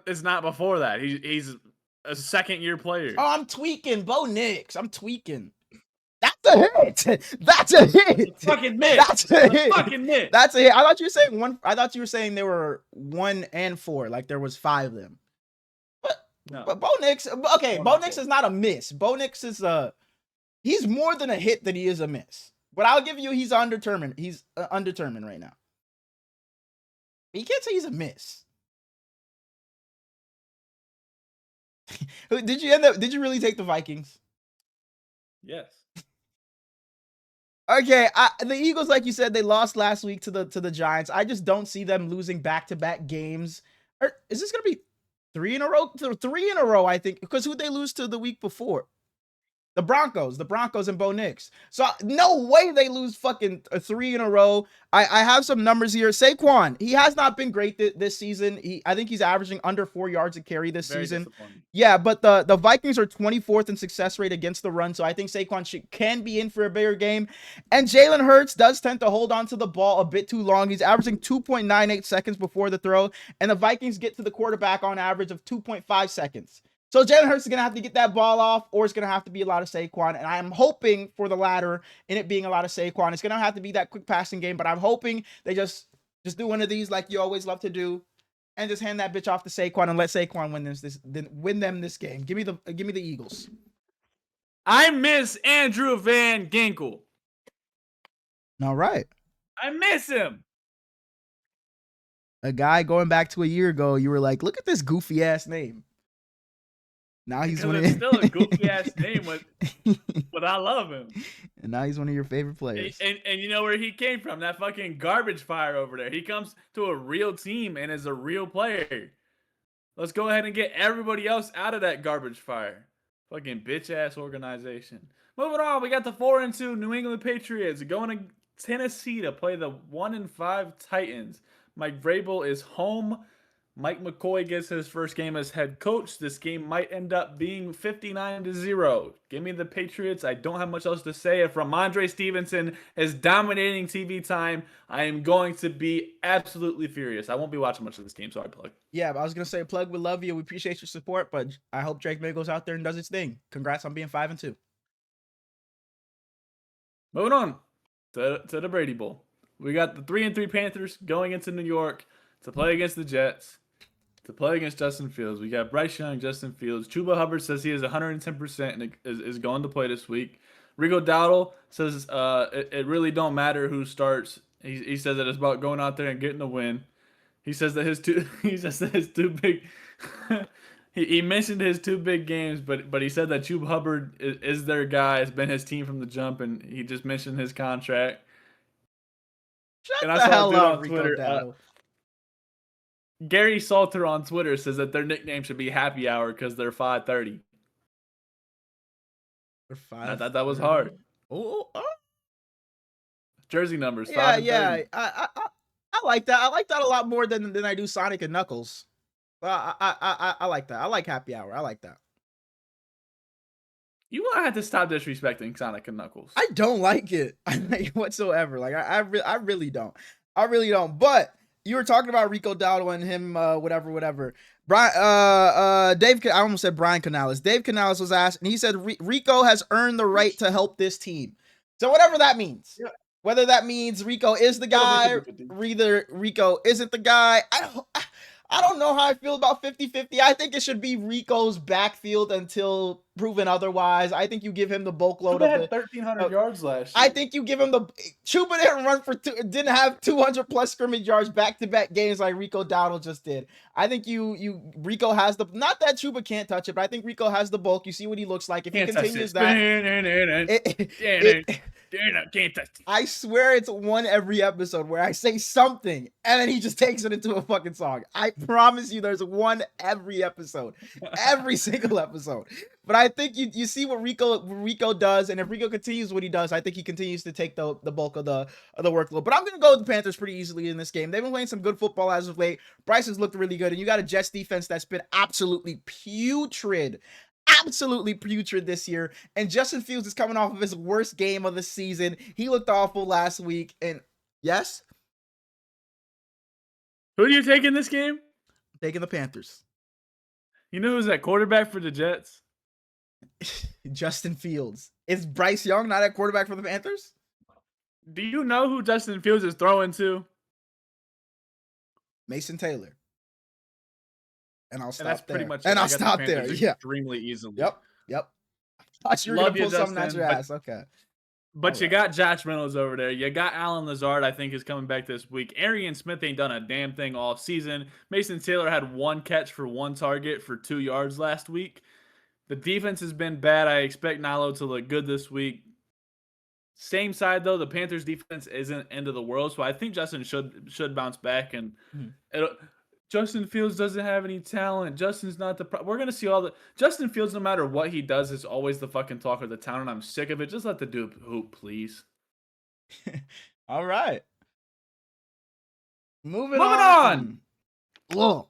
It's not before that. He's a second-year player. Oh, I'm tweaking. Bo Nix. I'm tweaking. That's a hit. That's a hit. It's a fucking miss. That's a hit. Fucking miss. That's a hit. I thought you were saying 1. I thought you were saying there were 1 and 4. Like there was 5 of them. But Bo Nix. Okay, Bo Nix is not a miss. Bo Nix is he's more than a hit than he is a miss. But I'll give you, he's undetermined. He's undetermined right now. You can't say he's a miss. Did you really take the Vikings? Yes. Okay, the Eagles, like you said, they lost last week to the Giants. I just don't see them losing back-to-back games. Is this gonna be 3 in a row? 3 in a row, I think, because who'd they lose to the week before? The Broncos and Bo Nix. So no way they lose fucking 3 in a row. I have some numbers here. Saquon, he has not been great this season. I think he's averaging under 4 yards a carry this season. Yeah, but the Vikings are 24th in success rate against the run, so I think Saquon can be in for a bigger game. And Jalen Hurts does tend to hold on to the ball a bit too long. He's averaging 2.98 seconds before the throw, and the Vikings get to the quarterback on average of 2.5 seconds. So Jalen Hurts is going to have to get that ball off, or it's going to have to be a lot of Saquon. And I'm hoping for the latter in it being a lot of Saquon. It's going to have to be that quick passing game, but I'm hoping they just do one of these like you always love to do and just hand that bitch off to Saquon and let Saquon win them this game. Give me the Eagles. I miss Andrew Van Ginkel. All right. I miss him. A guy going back to a year ago, you were like, look at this goofy ass name. Now he's Because one of it's still a goofy ass name, but I love him. And now he's one of your favorite And, players. and you know where he came from? That fucking garbage fire over there. He comes to a real team and is a real player. Let's go ahead and get everybody else out of that garbage fire. Fucking bitch ass organization. Moving on, we got the 4-2 New England Patriots going to Tennessee to play the 1-5 Titans. Mike Vrabel is home. Mike McCoy gets his first game as head coach. This game might end up being 59-0. Give me the Patriots. I don't have much else to say. If Ramondre Stevenson is dominating TV time, I am going to be absolutely furious. I won't be watching much of this game. Sorry, Plug. Yeah, but I was gonna say, Plug, we love you. We appreciate your support, but I hope Drake May goes out there and does his thing. Congrats on being 5-2. Moving on to the Brady Bowl. We got the 3-3 Panthers going into New York to play against the Jets, to play against Justin Fields. We got Bryce Young, Justin Fields. Chuba Hubbard says he is 110% and is going to play this week. Rico Dowdle says it really don't matter who starts. He says that it's about going out there and getting the win. He says that his two big he mentioned his two big games, but he said that Chuba Hubbard is their guy. It's been his team from the jump, and he just mentioned his contract. Shut And the I saw a hell dude up, on Rico Twitter. Dowdle. Gary Salter on Twitter says that their nickname should be Happy Hour because they're 5:30. I thought that was hard. Oh. Jersey numbers, Yeah, 5 and 30. I like that. I like that a lot more than I do Sonic and Knuckles. I like that. I like Happy Hour. I like that. You might have to stop disrespecting Sonic and Knuckles. I don't like it. I like it whatsoever. Like I really don't. I really don't. But you were talking about Rico Dowdle and him, whatever. Brian, Dave, I almost said Brian Canales. Dave Canales was asked, and he said Rico has earned the right to help this team. So whatever that means. Yeah. Whether that means Rico is the guy, either Rico isn't the guy. I don't know how I feel about 50-50. I think it should be Rico's backfield until proven otherwise. I think you give him the bulk load Chuba of had the 1,300 yards last year. I think you give him the Chuba didn't have 200 plus scrimmage yards back-to-back games like Rico Dowdle just did. I think Rico has the not that Chuba can't touch it, but I think Rico has the bulk. You see what he looks like if he continues that. Can't touch it. I swear it's one every episode where I say something and then he just takes it into a fucking song. I promise you there's one every episode. Every single episode. But I think you see what Rico does, and if Rico continues what he does, I think he continues to take the bulk of the workload. But I'm gonna go with the Panthers pretty easily in this game. They've been playing some good football as of late. Bryce has looked really good, and you got a Jets defense that's been absolutely putrid this year. And Justin Fields is coming off of his worst game of the season. He looked awful last week. And yes, Who do you take in this game? I'm taking the Panthers. You know who's at quarterback for the Jets? Justin Fields. Is Bryce Young not at quarterback for the Panthers? Do you know who Justin Fields is throwing to? Mason Taylor. And I'll stop that's there. pretty much and it. I'll stop there. Yeah. Extremely easily. Yep. I thought you were going to pull something out your ass. Okay. But you got Josh Reynolds over there. You got Alan Lazard, I think, is coming back this week. Arian Smith ain't done a damn thing all season. Mason Taylor had one catch for one target for 2 yards last week. The defense has been bad. I expect Nalo to look good this week. Same side, though, the Panthers' defense isn't end of the world, so I think Justin should bounce back. And Justin Fields doesn't have any talent. Justin's not the we're going to see all the Justin Fields, no matter what he does, is always the fucking talk of the town, and I'm sick of it. Just let the dude hoop, please. All right. Moving on. Whoa.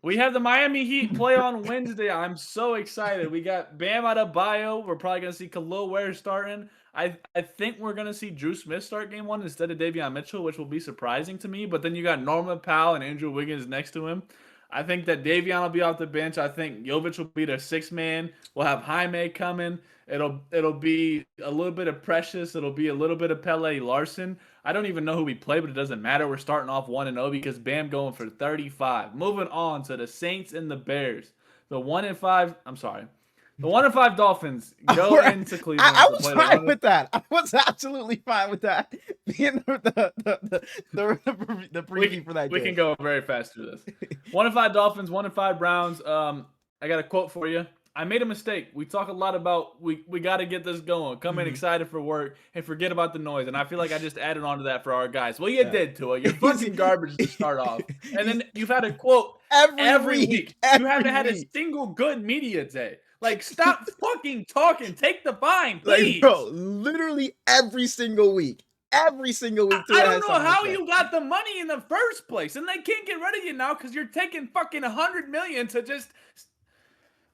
We have the Miami Heat play on Wednesday. I'm so excited. We got Bam Adebayo. We're probably going to see Khalil Ware starting. I think we're going to see Drew Smith start game one instead of Davion Mitchell, which will be surprising to me. But then you got Norman Powell and Andrew Wiggins next to him. I think that Davion will be off the bench. I think Jovic will be their sixth man. We'll have Jaime coming. It'll be a little bit of Precious. It'll be a little bit of Pele Larson. I don't even know who we play, but it doesn't matter. We're starting off 1-0 because Bam going for 35. Moving on to the Saints and the Bears. The The 1-5 Dolphins go into Cleveland I to was play fine with that. I was absolutely fine with that being the preview for that We game. can go very fast through this. 1-5 Dolphins, 1-5 Browns. I got a quote for you. I made a mistake. We talk a lot about we got to get this going. Come in excited for work and forget about the noise. And I feel like I just added on to that for our guys. Well, you did to it. You're fucking garbage to start off. And then you've had a quote every week. You haven't had a single good media day. Like, stop fucking talking. Take the fine, please. Like, bro, literally every single week. Every single week. I don't know how you got the money in the first place, and they can't get rid of you now because you're taking fucking $100 million to just.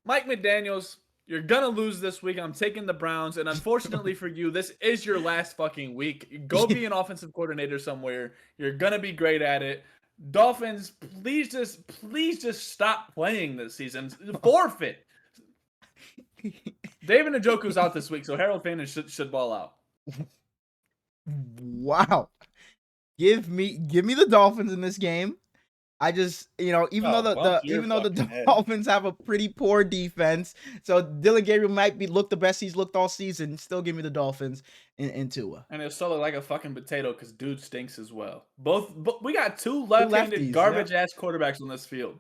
Mike McDaniels, you're gonna lose this week. I'm taking the Browns, and unfortunately for you, this is your last fucking week. Go be an offensive coordinator somewhere. You're gonna be great at it. Dolphins, please just stop playing this season. Forfeit. David Njoku's out this week, so Harold Fandon should ball out. Wow. Give me the Dolphins in this game. I just, even though the Dolphins have a pretty poor defense, so Dylan Gabriel might look the best he's looked all season, still give me the Dolphins in Tua. And it's sort of like a fucking potato because dude stinks as well. We got two left-handed garbage-ass quarterbacks on this field.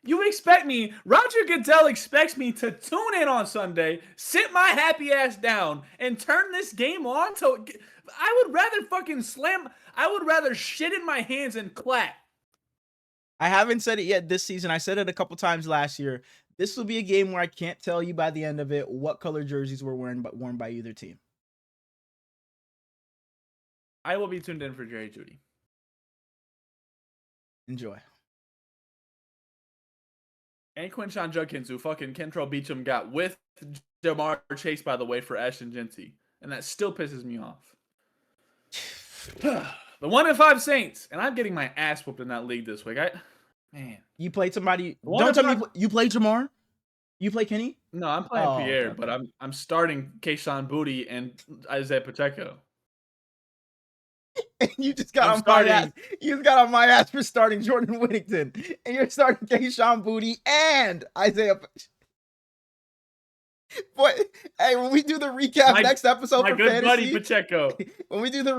You expect me, Roger Goodell expects me to tune in on Sunday, sit my happy ass down, and turn this game on? I would rather shit in my hands and clap. I haven't said it yet this season. I said it a couple times last year. This will be a game where I can't tell you by the end of it what color jerseys were worn by either team. I will be tuned in for Jerry Jeudy. Enjoy. And Quinshon Judkins, who fucking Kentrell Beecham got with Jamar Chase, by the way, for Ashton Genty. And that still pisses me off. The 1-5 Saints. And I'm getting my ass whooped in that league this week. Man. You played somebody. Don't tell me you played Jamar? You play Kenny? No, I'm playing Pierre, okay. But I'm starting Kayshon Boutte and Isaiah Pacheco. And you just got on my ass. You just got on my ass for starting Jordan Whittington. And you're starting Kayshon Boutte and Isaiah Pacheco. Boy, hey, when we do the recap next episode for fantasy, buddy Pacheco. When we do the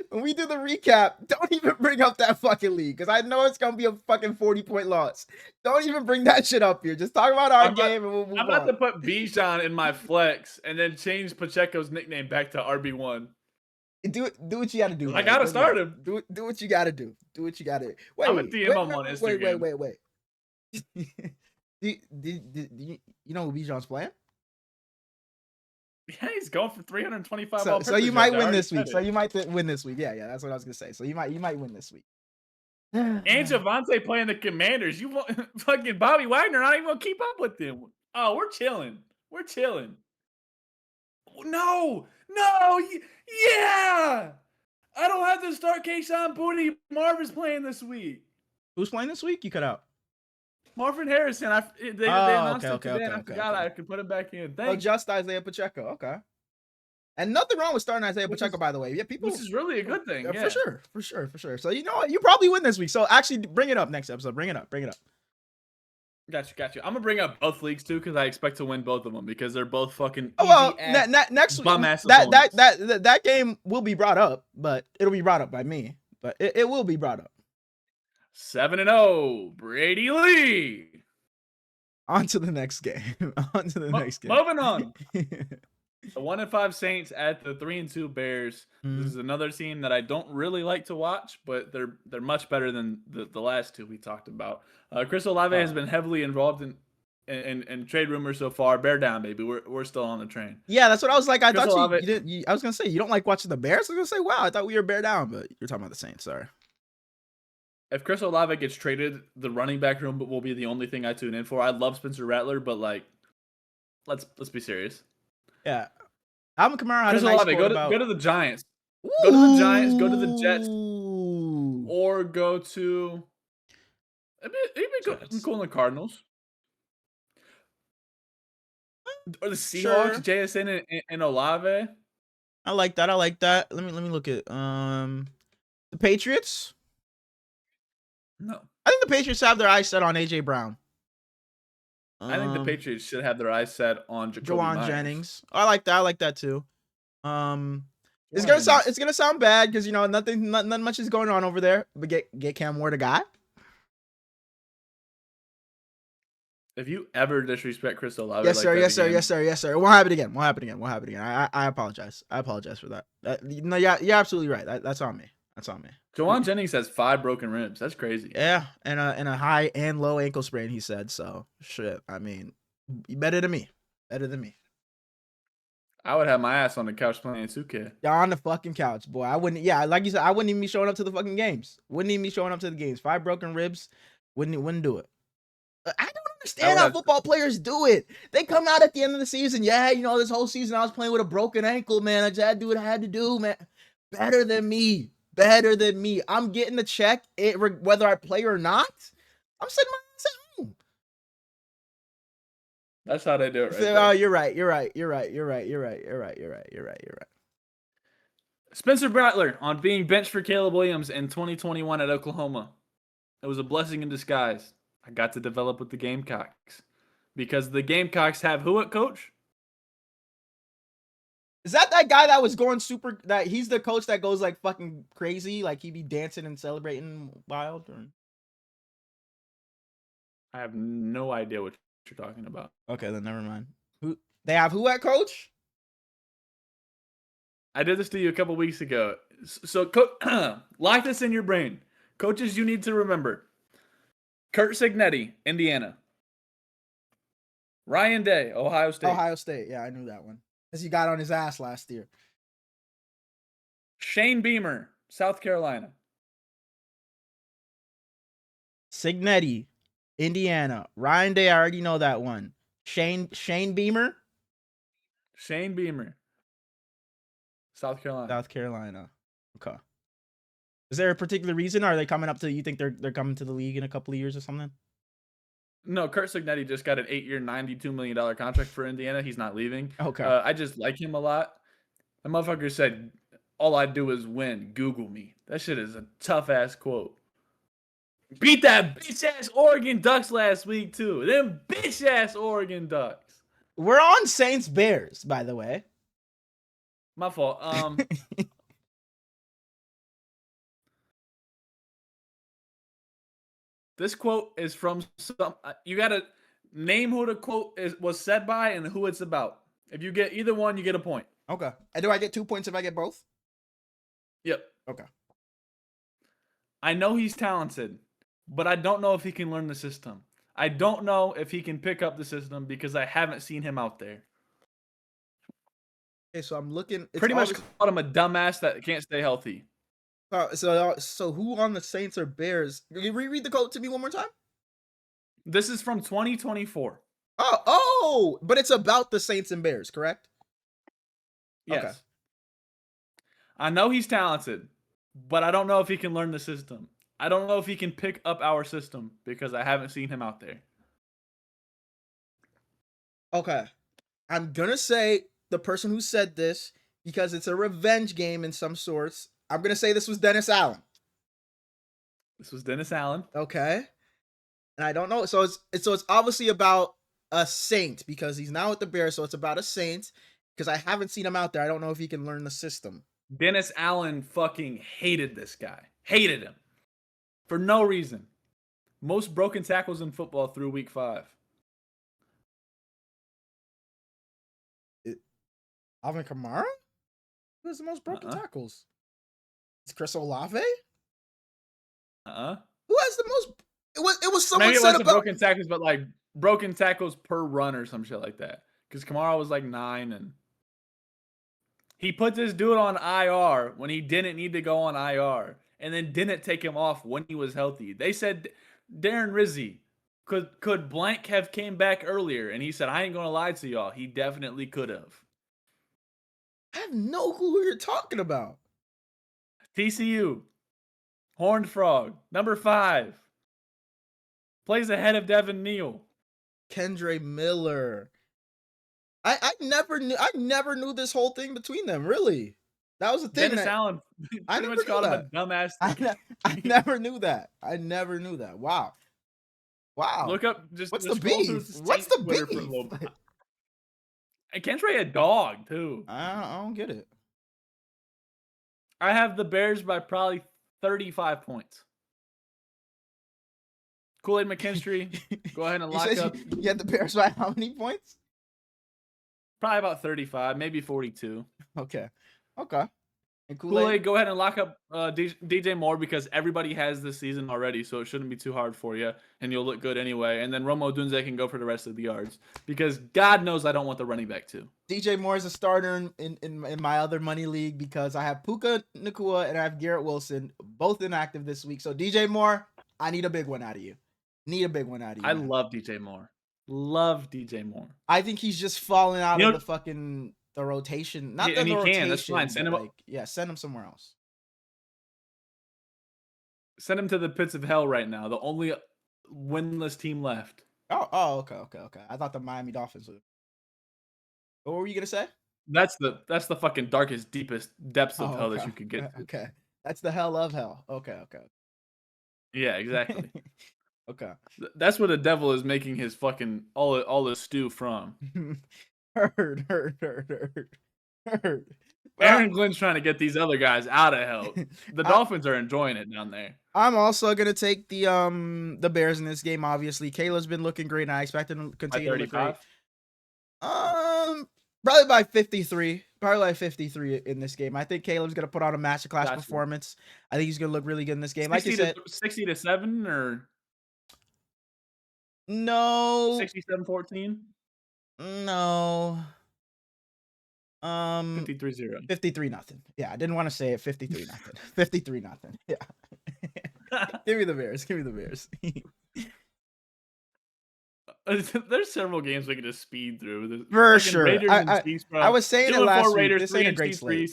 when we do the recap, don't even bring up that fucking league because I know it's gonna be a fucking 40-point loss. Don't even bring that shit up here. Just talk about our game and we'll move on. I'm about to put Bijan in my flex and then change Pacheco's nickname back to RB1. Do what you gotta do. I gotta start him. Do what you gotta do. Do what you gotta do. I'm a DM on Instagram. Wait. You know who Bijan's playing? Yeah, he's going for 325. So you might win this week. So you might win this week. Yeah, that's what I was gonna say. So you might win this week. And Javonte playing the Commanders. You want fucking Bobby Wagner? Not even gonna keep up with them. Oh, we're chilling. No, yeah. I don't have to start Kayshon Boutte. Marvin's playing this week. Who's playing this week? You cut out. Marvin Harrison. They announced it today, and I forgot I could put him back in. Thanks. Oh, just Isaiah Pacheco. Okay. And nothing wrong with starting Isaiah Pacheco, by the way. Yeah, people. This is really a good thing. Yeah. For sure. So you know what? You probably win this week. So actually, bring it up next episode. Bring it up. Got you. I'm gonna bring up both leagues too because I expect to win both of them because they're both fucking. Next week, that game will be brought up, but it'll be brought up by me. But it will be brought up. 7-0, Brady Lee. On to the next game. Moving on. The 1-5 Saints at the 3-2 Bears. This is another team that I don't really like to watch, but they're much better than the last two we talked about. Chris Olave has been heavily involved in trade rumors so far. Bear down, baby. We're still on the train. Yeah, that's what I was like. I thought you didn't. I was gonna say you don't like watching the Bears. I was gonna say, wow, I thought we were bear down, but you're talking about the Saints. Sorry. If Chris Olave gets traded, the running back room will be the only thing I tune in for. I love Spencer Rattler, but like, let's be serious. Yeah, Alvin Kamara had Chris a nice Olave, go to the Giants. Ooh. Go to the Giants. Go to the Jets. Or go to. Even go in the Cardinals. Or the Seahawks, JSN and Olave. I like that. Let me look at the Patriots. No. I think the Patriots have their eyes set on AJ Brown. I think the Patriots should have their eyes set on Jacoby Jawan Myers. Jennings. I like that. I like that too. It's Jawan gonna sound Jennings. it's gonna sound bad because nothing much is going on over there. But get Cam Ward a guy. If you ever disrespect Chris Olave Yes, like sir. that Yes, sir. again, Yes, sir. Yes, sir. It won't happen again. Won't happen again. Won't happen again. I apologize. I apologize for that. No, yeah, you're absolutely right. That's on me. That's on me. Jawan Jennings has 5 broken ribs. That's crazy. Yeah, and a high and low ankle sprain. He said so. Shit. I mean, better than me. Better than me. I would have my ass on the couch playing 2K. You're on the fucking couch, boy. I wouldn't. Yeah, like you said, I wouldn't even be showing up to the fucking games. Wouldn't even be showing up to the games. 5 broken ribs. Wouldn't do it. I don't understand how football players do it. They come out at the end of the season. Yeah, this whole season I was playing with a broken ankle, man. I just had to do what I had to do, man. Better than me. Better than me. I'm getting the check, whether I play or not. I'm sitting my ass at home. That's how they do it right Oh, there. you're right. You're right. Spencer Rattler on being benched for Caleb Williams in 2021 at Oklahoma. It was a blessing in disguise. I got to develop with the Gamecocks. Because the Gamecocks have who at coach? Is that guy that was going that he's the coach that goes like fucking crazy? Like he be dancing and celebrating wild? Or? I have no idea what you're talking about. Okay, then never mind. They have who at coach? I did this to you a couple weeks ago. So lock this in your brain. Coaches you need to remember. Kurt Signetti, Indiana. Ryan Day, Ohio State. Ohio State. Yeah, I knew that one. Because he got on his ass last year. Shane Beamer, South Carolina. Signetti, Indiana. Ryan Day, I already know that one. Shane Beamer? Shane Beamer, South Carolina. South Carolina. Okay. Is there a particular reason? Are they coming up to, you think they're coming to the league in a couple of years or something? No, Kurt Signetti just got an 8-year, $92 million contract for Indiana. He's not leaving. Okay. I just like him a lot. The motherfucker said, all I do is win. Google me. That shit is a tough-ass quote. Beat that bitch-ass Oregon Ducks last week, too. Them bitch-ass Oregon Ducks. We're on Saints Bears, by the way. My fault. This quote is from some. You gotta name who the quote was said by and who it's about. If you get either one, you get a point. Okay. And do I get 2 points if I get both? Yep. Okay. I know he's talented, but I don't know if he can learn the system. I don't know if he can pick up the system because I haven't seen him out there. Okay, so I'm looking. Pretty much called him a dumbass that can't stay healthy. So who on the Saints or Bears? Can you reread the quote to me one more time? This is from 2024. But it's about the Saints and Bears, correct? Yes. Okay. I know he's talented, but I don't know if he can learn the system. I don't know if he can pick up our system because I haven't seen him out there. Okay. I'm going to say the person who said this, because it's a revenge game in some sorts, I'm going to say this was Dennis Allen. This was Dennis Allen. Okay. And I don't know. So it's obviously about a Saint because he's now with the Bears. So it's about a Saint because I haven't seen him out there. I don't know if he can learn the system. Dennis Allen fucking hated this guy. Hated him. For no reason. Most broken tackles in football through week 5. Alvin Kamara? Who has the most broken tackles? It's Chris Olave? Who has the most? It was someone Maybe it said wasn't about broken tackles, but like broken tackles per run or some shit like that. Because Kamara was like 9 and he put this dude on IR when he didn't need to go on IR and then didn't take him off when he was healthy. They said Darren Rizzi could blank have came back earlier, and he said, I ain't gonna lie to y'all. He definitely could have. I have no clue who you're talking about. TCU. Horned Frog. Number 5. Plays ahead of Devin Neal. Kendre Miller. I never knew this whole thing between them, really. That was the thing. Dennis Allen I pretty never much knew called him that. a dumbass. I never knew that. I never knew that. Wow. Wow. Look up, just What's the scroll through beef? the What's Saints the Twitter for a beef? little bit. And Ken's a dog too. I don't get it. I have the Bears by probably 35 points. Kool-Aid McKinstry, go ahead and You lock said up. you had the Bears by how many points? Probably about 35, maybe 42. Okay. Okay. And Kool-Aid, go ahead and lock up DJ Moore because everybody has this season already, so it shouldn't be too hard for you, and you'll look good anyway. And then Romo Dunze can go for the rest of the yards because God knows I don't want the running back too. DJ Moore is a starter in my other money league because I have Puka Nacua and I have Garrett Wilson, both inactive this week. So DJ Moore, I need a big one out of you. Need a big one out of you. I love DJ Moore. Love DJ Moore. I think he's just falling out of the fucking the rotation. Not the rotation. That's fine. Send him send him somewhere else. Send him to the pits of hell right now. The only winless team left. Okay. I thought the Miami Dolphins would. What were you gonna say? That's the fucking darkest, deepest depths of hell that you could get to. Okay. That's the hell of hell. Okay. Yeah, exactly. Okay. That's where the devil is making his fucking all the stew from. Heard. Aaron Glenn's trying to get these other guys out of hell. The Dolphins are enjoying it down there. I'm also gonna take the Bears in this game. Obviously, Caleb's been looking great, and I expect him to continue to look great. Probably by 53. Probably by 53 in this game. I think Caleb's gonna put on a masterclass performance. I think he's gonna look really good in this game. Like you said, 60-7 or no 67-14. No. 53-0. 53-0. Yeah, I didn't want to say it. 53-0. 53-0. Yeah. Give me the Bears. There's several games we can just speed through. For sure. Raiders and Chiefs, I was saying it last week. Raiders, this ain't a great slate.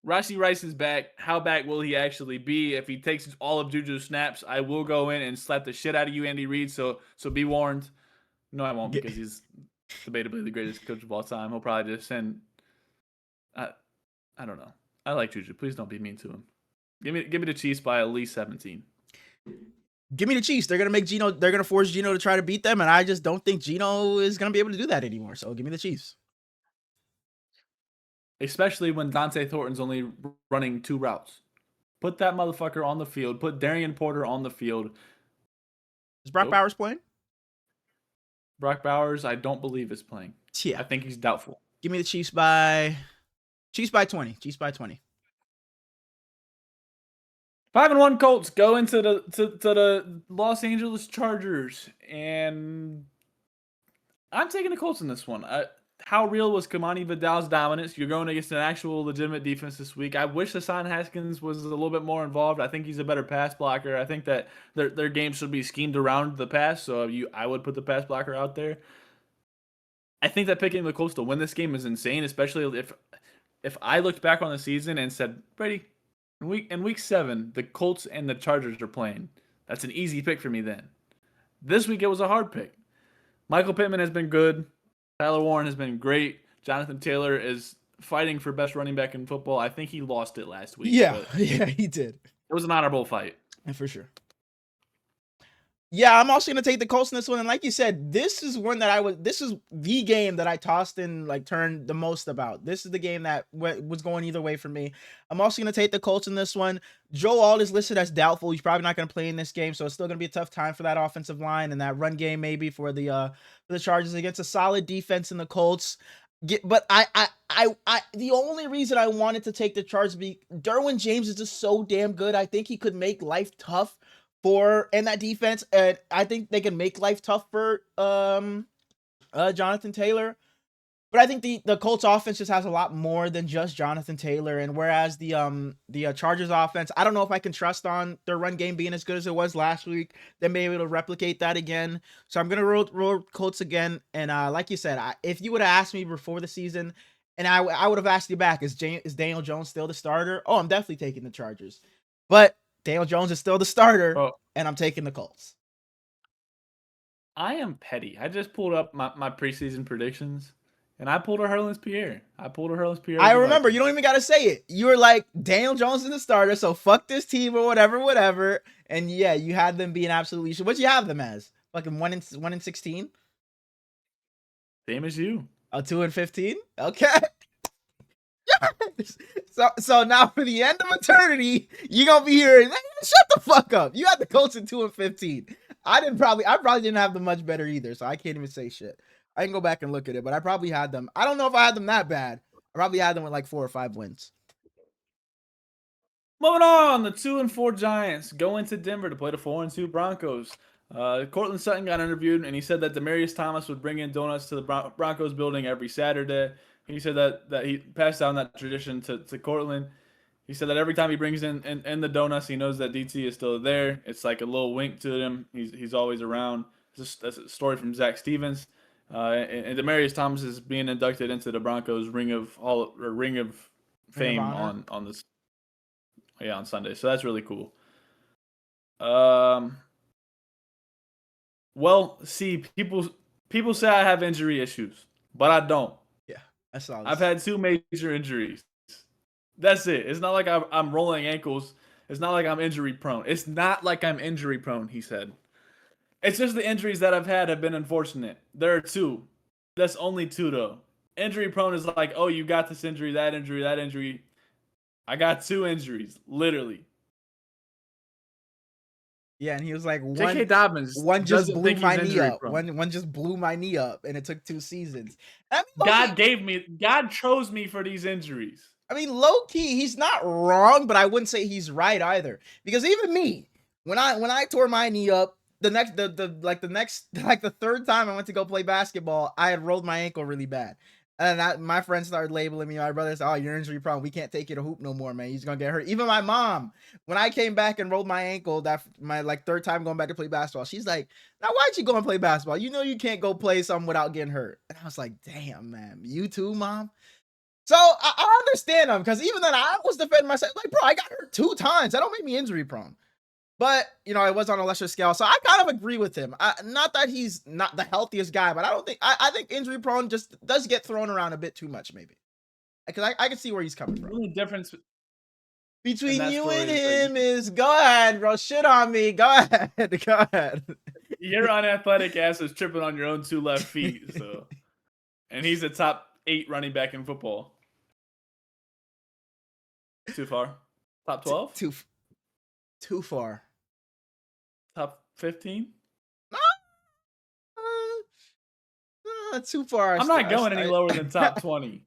Rashee Rice is back. How back will he actually be? If he takes all of Juju's snaps, I will go in and slap the shit out of you, Andy Reid. So be warned. No, I won't because he's debatably the greatest coach of all time. He'll probably just send. I don't know. I like Juju. Please don't be mean to him. Give me the Chiefs by at least 17. Give me the Chiefs. They're gonna force Geno to try to beat them, and I just don't think Geno is gonna be able to do that anymore. So give me the Chiefs. Especially when Dante Thornton's only running 2 routes. Put that motherfucker on the field. Put Darian Porter on the field. Is Brock Bowers playing? Brock Bowers, I don't believe is playing. Yeah. I think he's doubtful. Give me the Chiefs by 20. Chiefs by 20. 5-1 Colts go into the Los Angeles Chargers, and I'm taking the Colts in this one. How real was Kamani Vidal's dominance? You're going against an actual legitimate defense this week. I wish Hassan Haskins was a little bit more involved. I think he's a better pass blocker. I think that their game should be schemed around the pass, so I would put the pass blocker out there. I think that picking the Colts to win this game is insane, especially if I looked back on the season and said, Brady, in week 7, the Colts and the Chargers are playing. That's an easy pick for me then. This week it was a hard pick. Michael Pittman has been good. Tyler Warren has been great. Jonathan Taylor is fighting for best running back in football. I think he lost it last week. Yeah, he did. It was an honorable fight. Yeah, for sure. Yeah, I'm also gonna take the Colts in this one, and like you said, this is the game that I tossed and turned the most about. This is the game that was going either way for me. I'm also gonna take the Colts in this one. Joe Alt is listed as doubtful. He's probably not gonna play in this game, so it's still gonna be a tough time for that offensive line and that run game maybe for the Chargers against a solid defense in the Colts. But the only reason I wanted to take the Chargers Derwin James is just so damn good. I think he could make life tough and that defense, and I think they can make life tough for Jonathan Taylor. But I think the Colts offense just has a lot more than just Jonathan Taylor, and whereas the Chargers offense, I don't know if I can trust on their run game being as good as it was last week. They may be able to replicate that again. So I'm gonna roll Colts again. And like you said, if you would have asked me before the season, and I would have asked you back, is Daniel Jones still the starter? Oh, I'm definitely taking the Chargers, but Daniel Jones is still the starter, and I'm taking the Colts. I am petty. I just pulled up my preseason predictions, And I pulled a Herlins Pierre. I remember. You don't even got to say it. You were like, Daniel Jones is the starter, so fuck this team or whatever. And yeah, you had them being absolutely shit. What'd you have them as? Fucking 1-16? Same as you. Oh, 2-15? Okay. So now for the end of eternity, you gonna be here. Shut the fuck up. You had the Colts in 2-15. I probably didn't have them much better either, so I can't even say shit. I can go back and look at it, but I probably had them. I don't know if I had them that bad. I probably had them with like 4 or 5 wins. Moving on, the 2-4 Giants go into Denver to play the 4-2 Broncos. Cortland Sutton got interviewed, and he said that Demaryius Thomas would bring in donuts to the Broncos building every Saturday. He said that he passed down that tradition to Cortland. He said that every time he brings in the donuts, he knows that DT is still there. It's like a little wink to him. He's always around. That's a story from Zach Stevens. And Demaryius Thomas is being inducted into the Broncos Ring of Fame on this. Yeah, on Sunday. So that's really cool. Well, see, people say I have injury issues, but I don't. Yeah, I saw this. I've had 2 major injuries. That's it. It's not like I'm rolling ankles. It's not like I'm injury prone. It's not like I'm injury prone, he said. It's just the injuries that I've had have been unfortunate. There are 2. That's only 2, though. Injury prone is like, oh, you got this injury, that injury, that injury. I got 2 injuries, literally. Yeah, and he was like, J.K. Dobbins one just blew my knee up. One just blew my knee up, and it took 2 seasons. I mean, God chose me for these injuries. I mean, low key, he's not wrong, but I wouldn't say he's right either. Because even me, when I tore my knee up, the third time I went to go play basketball, I had rolled my ankle really bad. And my friends started labeling me. My brother said, "Oh, you're injury prone. We can't take you to hoop no more, man. He's gonna get hurt." Even my mom, when I came back and rolled my ankle, my third time going back to play basketball, she's like, "Now why'd you go and play basketball? You know you can't go play something without getting hurt." And I was like, "Damn, man, you too, mom." So I understand him, because even then I was defending myself. Like, bro, I got hurt 2 times. That don't make me injury prone. But, you know, it was on a lesser scale. So I kind of agree with him. Not that he's not the healthiest guy, but I think injury prone just does get thrown around a bit too much, maybe. Because I can see where he's coming from. The only difference between you and him is, go ahead, bro. Shit on me. Go ahead. Go ahead. Your unathletic ass is tripping on your own 2 left feet. So, and he's a top 8 running back in football. Too far. Top 12? Too far. Top 15? Too far. I'm not going any lower than top 20.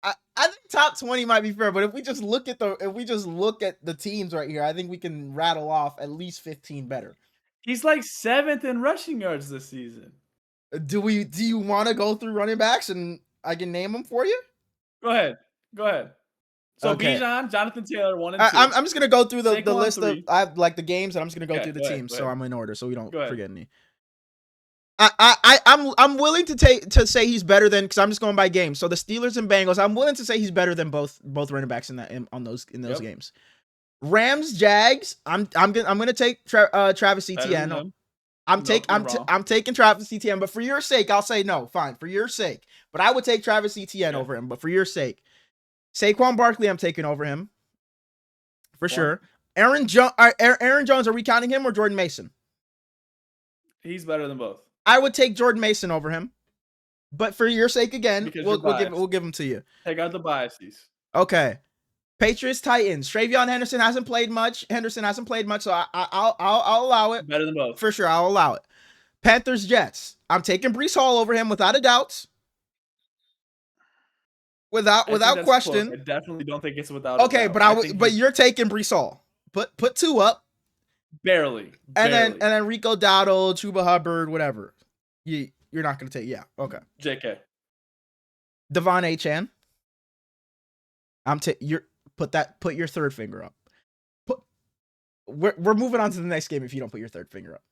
I think top 20 might be fair, but if we just look at the teams right here, I think we can rattle off at least 15 better. He's like 7th in rushing yards this season. Do you want to go through running backs and I can name them for you? Go ahead. So okay. Bijan, Jonathan Taylor, 1 and 2. I'm just gonna go through the list 3. of I have like the games, and I'm just gonna go through the teams, so I'm in order, so we don't forget any. I'm willing to say he's better than, because I'm just going by games. So the Steelers and Bengals, I'm willing to say he's better than both running backs in those games. Rams, Jags, I'm gonna take Travis Etienne. I'm taking Travis Etienne, but for your sake, I'll say no. Fine, for your sake, but I would take Travis Etienne over him. But for your sake, Saquon Barkley, I'm taking over him for sure. Aaron Jones, are we counting him or Jordan Mason? He's better than both. I would take Jordan Mason over him, but for your sake, again, we'll give him to you. Take out the biases. Okay. Patriots, Titans. TreVeyon Henderson hasn't played much, so I'll allow it. Better than both. For sure, I'll allow it. Panthers, Jets. I'm taking Breece Hall over him without a doubt. Without question. Close. I definitely don't think it's without a doubt. But you're taking Breece Hall. Put 2 up. Barely. And then Rico Dowdle, Chuba Hubbard, whatever. You're not gonna take. Yeah. Okay. JK. Devon Achane. Put your third finger up. We're moving on to the next game if you don't put your third finger up.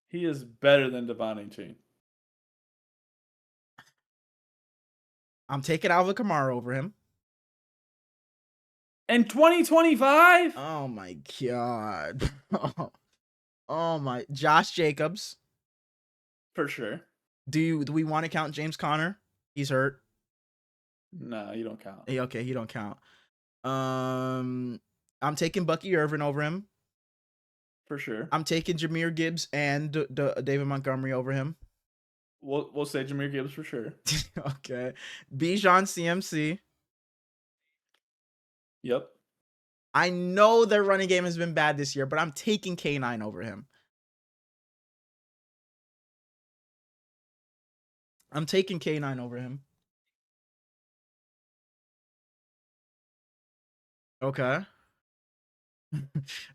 He is better than Devon Achane. I'm taking Alvin Kamara over him. In 2025? Oh my god. Oh my. Josh Jacobs. For sure. Do we want to count James Conner? He's hurt. No, you don't count. Hey, okay, he don't count. I'm taking Bucky Irvin over him. For sure. I'm taking Jahmyr Gibbs and David Montgomery over him. We'll say Jahmyr Gibbs for sure. Okay. Bijan CMC. Yep. I know their running game has been bad this year, but I'm taking K9 over him. I'm taking K9 over him. Okay.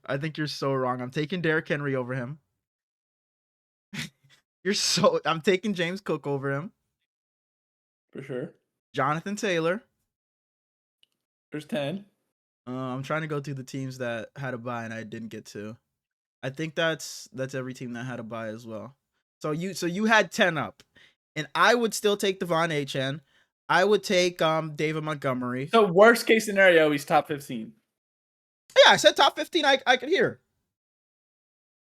I think you're so wrong. I'm taking Derrick Henry over him. I'm taking James Cook over him. For sure. Jonathan Taylor. There's 10. I'm trying to go through the teams that had a bye and I didn't get to. I think that's every team that had a bye as well. So you had 10 up. And I would still take Devon Achane. I would take David Montgomery. So worst case scenario, he's top 15. Yeah, I said top 15 I could hear.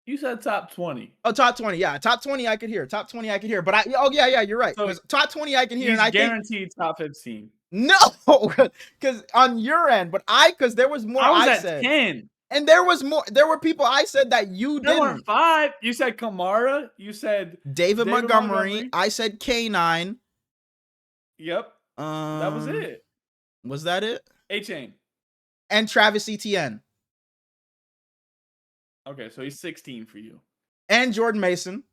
You said top 20. Oh, top 20. Yeah, top 20 I could hear. Top 20 I could hear. But yeah, you're right. So top 20 I can hear. He's and I guaranteed top 15. No, because on your end, but because there was more I said. 10. And there was more. There were people I said that you There didn't. were 5. You said Kamara. You said David Montgomery. I said K9. Yep. That was it. Was that it? Achane. And Travis Etienne. Okay, so he's 16 for you. And Jordan Mason.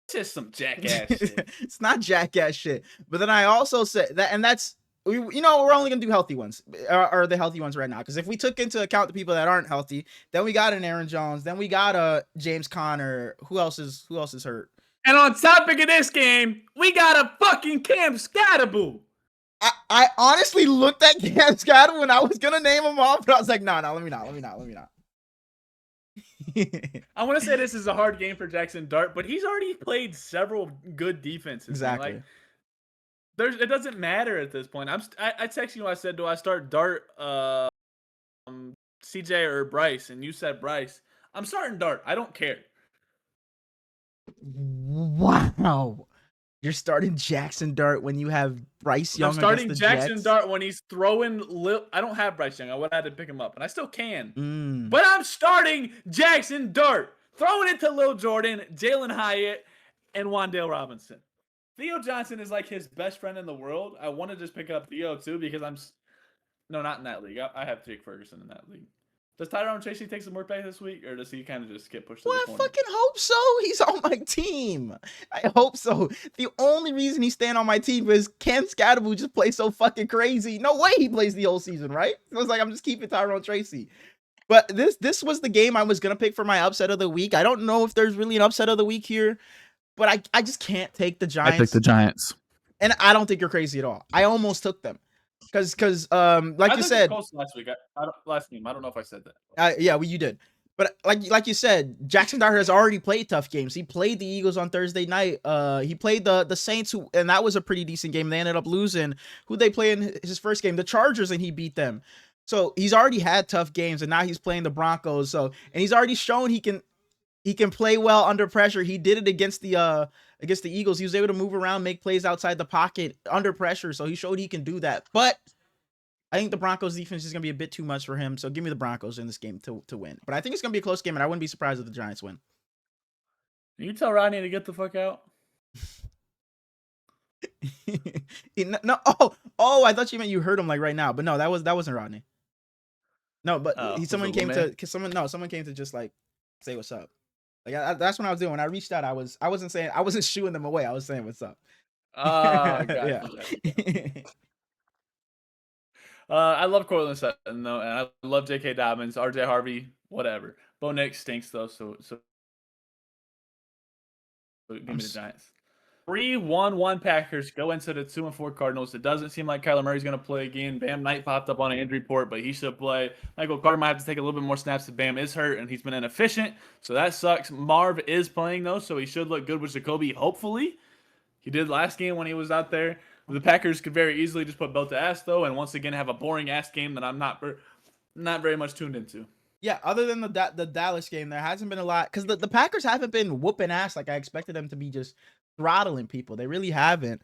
It's just some jackass shit. It's not jackass shit. But then I also said that, and that's, we're only going to do healthy ones, or the healthy ones right now. Because if we took into account the people that aren't healthy, then we got an Aaron Jones, then we got a James Conner. Who else is hurt? And on topic of this game, we got a fucking Cam Scatterboo. I honestly looked at Cam Scatterboo when I was going to name him off, but I was like, no, let me not. I want to say this is a hard game for Jackson Dart, but he's already played several good defenses. Exactly. Like, it doesn't matter at this point. I texted you. I said, do I start Dart, CJ or Bryce? And you said Bryce. I'm starting Dart. I don't care. Wow. You're starting Jackson Dart when you have Bryce Young. I'm starting against the Jackson Jets? Dart when he's throwing. I don't have Bryce Young. I would have had to pick him up, and I still can. Mm. But I'm starting Jackson Dart, throwing it to Lil Jordan, Jalen Hyatt, and Wan'Dale Robinson. Theo Johnson is like his best friend in the world. I want to just pick up Theo too because no, not in that league. I have Jake Ferguson in that league. Does Tyrone Tracy take some more pay this week, or does he kind of just get pushed to the corner? I fucking hope so. He's on my team. I hope so. The only reason he's staying on my team is Cam Scatterboo just plays so fucking crazy. No way he plays the whole season, right? So it's like I'm just keeping Tyrone Tracy. But this was the game I was gonna pick for my upset of the week. I don't know if there's really an upset of the week here, but I just can't take the Giants. I picked the Giants, and I don't think you're crazy at all. I almost took them. Because like you said last week, last game, I don't know if I said that. Yeah, well, you did. But like you said, Jackson Dart has already played tough games. He played the Eagles on Thursday night. He played the Saints, and that was a pretty decent game. They ended up losing. Who they play in his first game? The Chargers, and he beat them. So he's already had tough games, and now he's playing the Broncos. So, and he's already shown he can play well under pressure. He did it against the Eagles. He was able to move around, make plays outside the pocket under pressure. So he showed he can do that. But I think the Broncos defense is going to be a bit too much for him. So give me the Broncos in this game to win. But I think it's going to be a close game, and I wouldn't be surprised if the Giants win. You tell Rodney to get the fuck out. No, I thought you meant you heard him like right now, but no, that wasn't Rodney. No, but someone came to just like say what's up. Like that's what I was doing. When I reached out, I wasn't shooing them away. I was saying what's up. Gotcha. Yeah. I love Cortland Sutton though, and I love J.K. Dobbins, R.J. Harvey, whatever. Bo Nix stinks though, so give me the Giants. 3-1-1 Packers go into the 2-4 Cardinals. It doesn't seem like Kyler Murray's going to play again. Bam Knight popped up on an injury report, but he should play. Michael Carter might have to take a little bit more snaps if Bam is hurt, and he's been inefficient, so that sucks. Marv is playing though, so he should look good with Jacoby, hopefully. He did last game when he was out there. The Packers could very easily just put belt to ass though, and once again have a boring ass game that I'm not very much tuned into. Yeah, other than the Dallas game, there hasn't been a lot because the Packers haven't been whooping ass like I expected them to be, just throttling people. They really haven't.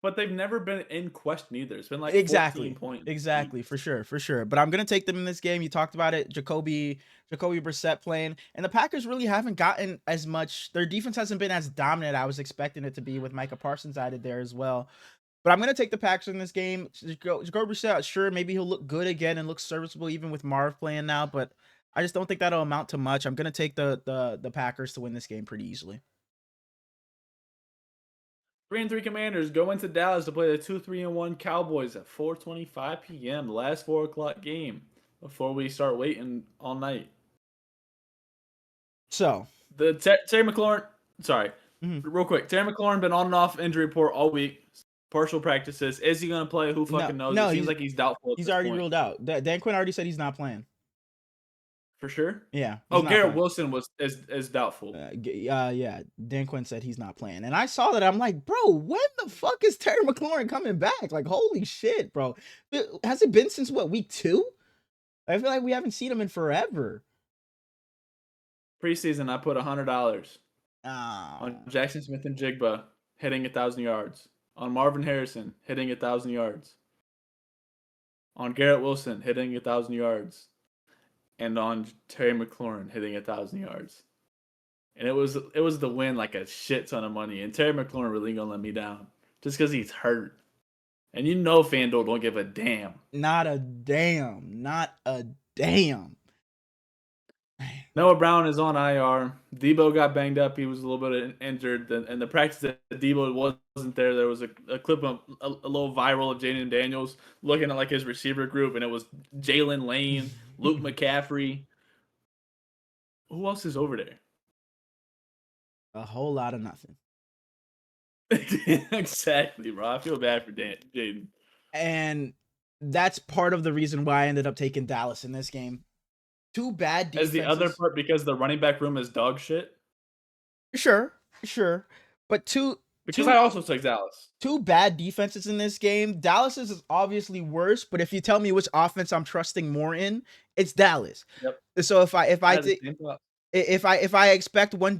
But they've never been in question either. It's been like 14 Exactly. points Exactly. each. For sure. For sure. But I'm gonna take them in this game. You talked about it. Jacoby Brissett playing. And the Packers really haven't gotten as much. Their defense hasn't been as dominant. I was expecting it to be with Micah Parsons added there as well. But I'm gonna take the Packers in this game. Jacoby Brissett, sure, maybe he'll look good again and look serviceable even with Marv playing now, but I just don't think that'll amount to much. I'm gonna take the Packers to win this game pretty easily. 3-3 Commanders go into Dallas to play the 2-3-1 Cowboys at 4:25 p.m. The last 4 o'clock game before we start waiting all night. So The Terry McLaurin, sorry, real quick. Terry McLaurin been on and off injury report all week. Partial practices. Is he going to play? Who fucking knows? no, It seems like he's doubtful at he's this already point. ruled out. Dan Quinn already said he's not playing. For sure? Yeah. Oh, Garrett Wilson is doubtful. Yeah. Dan Quinn said he's not playing. And I saw that. I'm like, bro, when the fuck is Terry McLaurin coming back? Like, holy shit, bro. Has it been since what, week 2? I feel like we haven't seen him in forever. Preseason, I put $100 Oh. on Jackson Smith and Jigba hitting 1,000 yards. On Marvin Harrison hitting 1,000 yards. On Garrett Wilson hitting 1,000 yards. And on Terry McLaurin hitting 1,000 yards. And it was the win like a shit ton of money. And Terry McLaurin really gonna let me down just because he's hurt. And you know FanDuel don't give a damn. Not a damn. Not a damn. Noah Brown is on IR. Debo got banged up. He was a little bit injured. And the practice that Debo wasn't there. There was a clip of a little viral of Jaden Daniels looking at like his receiver group, and it was Jalen Lane, Luke McCaffrey. Who else is over there? A whole lot of nothing. Exactly, bro. I feel bad for Jaden. And that's part of the reason why I ended up taking Dallas in this game. Two bad defenses. As the other part, because the running back room is dog shit? Sure. But I also took Dallas. Two bad defenses in this game. Dallas is obviously worse, but if you tell me which offense I'm trusting more in, it's Dallas. Yep. So if I expect one